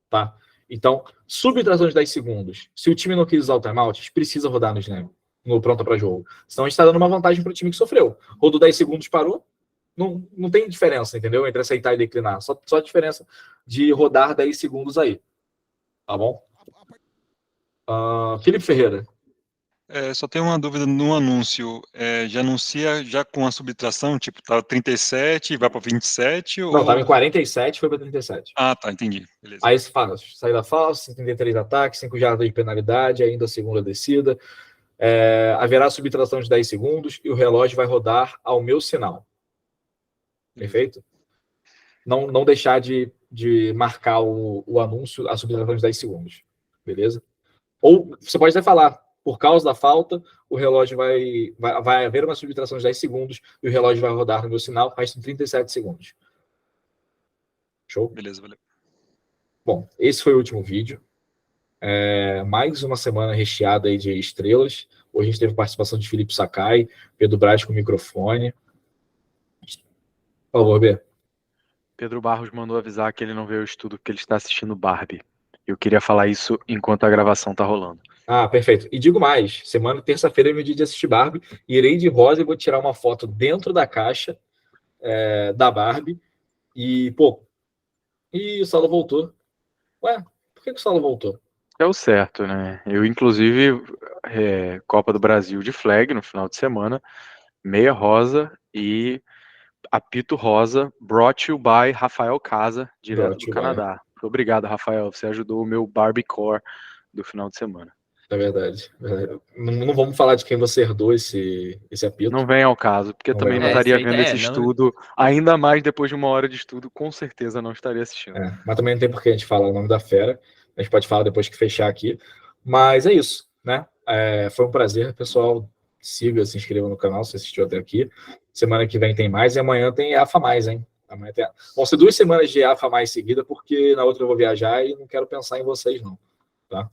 tá? Então, subtração de 10 segundos. Se o time não quis usar o timeout, a gente precisa rodar no snap, no pronto para jogo. Senão a gente está dando uma vantagem para o time que sofreu. Rodou 10 segundos, parou. Não tem diferença, entendeu? Entre aceitar e declinar. Só a diferença de rodar 10 segundos aí, Tá bom? Felipe Ferreira. Só tenho uma dúvida no anúncio. Já anuncia já com a subtração, tipo, tá 37 e vai para 27? Não, estava em 47 foi para 37. Ah, tá, entendi. Beleza. Aí se fala, saída falsa, 73 ataques, 5 jardas de penalidade, ainda a segunda descida. Haverá subtração de 10 segundos e o relógio vai rodar ao meu sinal. Perfeito? Não deixar de marcar o anúncio, a subtração de 10 segundos. Beleza? Ou você pode até falar, por causa da falta, o relógio vai haver uma subtração de 10 segundos e o relógio vai rodar no meu sinal, restam 37 segundos. Show? Beleza, valeu. Bom, esse foi o último vídeo. Mais uma semana recheada aí de estrelas. Hoje a gente teve participação de Felipe Sakai, Pedro Braz com o microfone. Por favor, B. Pedro Barros mandou avisar que ele não veio ao estudo porque ele está assistindo Barbie. Eu queria falar isso enquanto a gravação tá rolando. Ah, perfeito. E digo mais, terça-feira é meu dia de assistir Barbie, irei de rosa e vou tirar uma foto dentro da caixa da Barbie e, o Saulo voltou. Ué, por que o Saulo voltou? É o certo, né? Eu, inclusive, Copa do Brasil de flag no final de semana, meia rosa e apito rosa, brought you by Rafael Casa, direto do Canadá. Obrigado, Rafael, você ajudou o meu Barbiecore do final de semana. É verdade. Não vamos falar de quem você herdou esse apito. Não vem ao caso, porque eu também não estaria vendo esse estudo, ainda mais depois de uma hora de estudo, com certeza não estaria assistindo. Mas também não tem por que a gente falar o nome da fera, a gente pode falar depois que fechar aqui. Mas é isso, né? Foi um prazer, pessoal. Siga, se inscreva no canal se assistiu até aqui. Semana que vem tem mais e amanhã tem AFA+, hein? Amanhã vão ser 2 semanas de AFA+ seguida, porque na outra eu vou viajar e não quero pensar em vocês, não. Tá?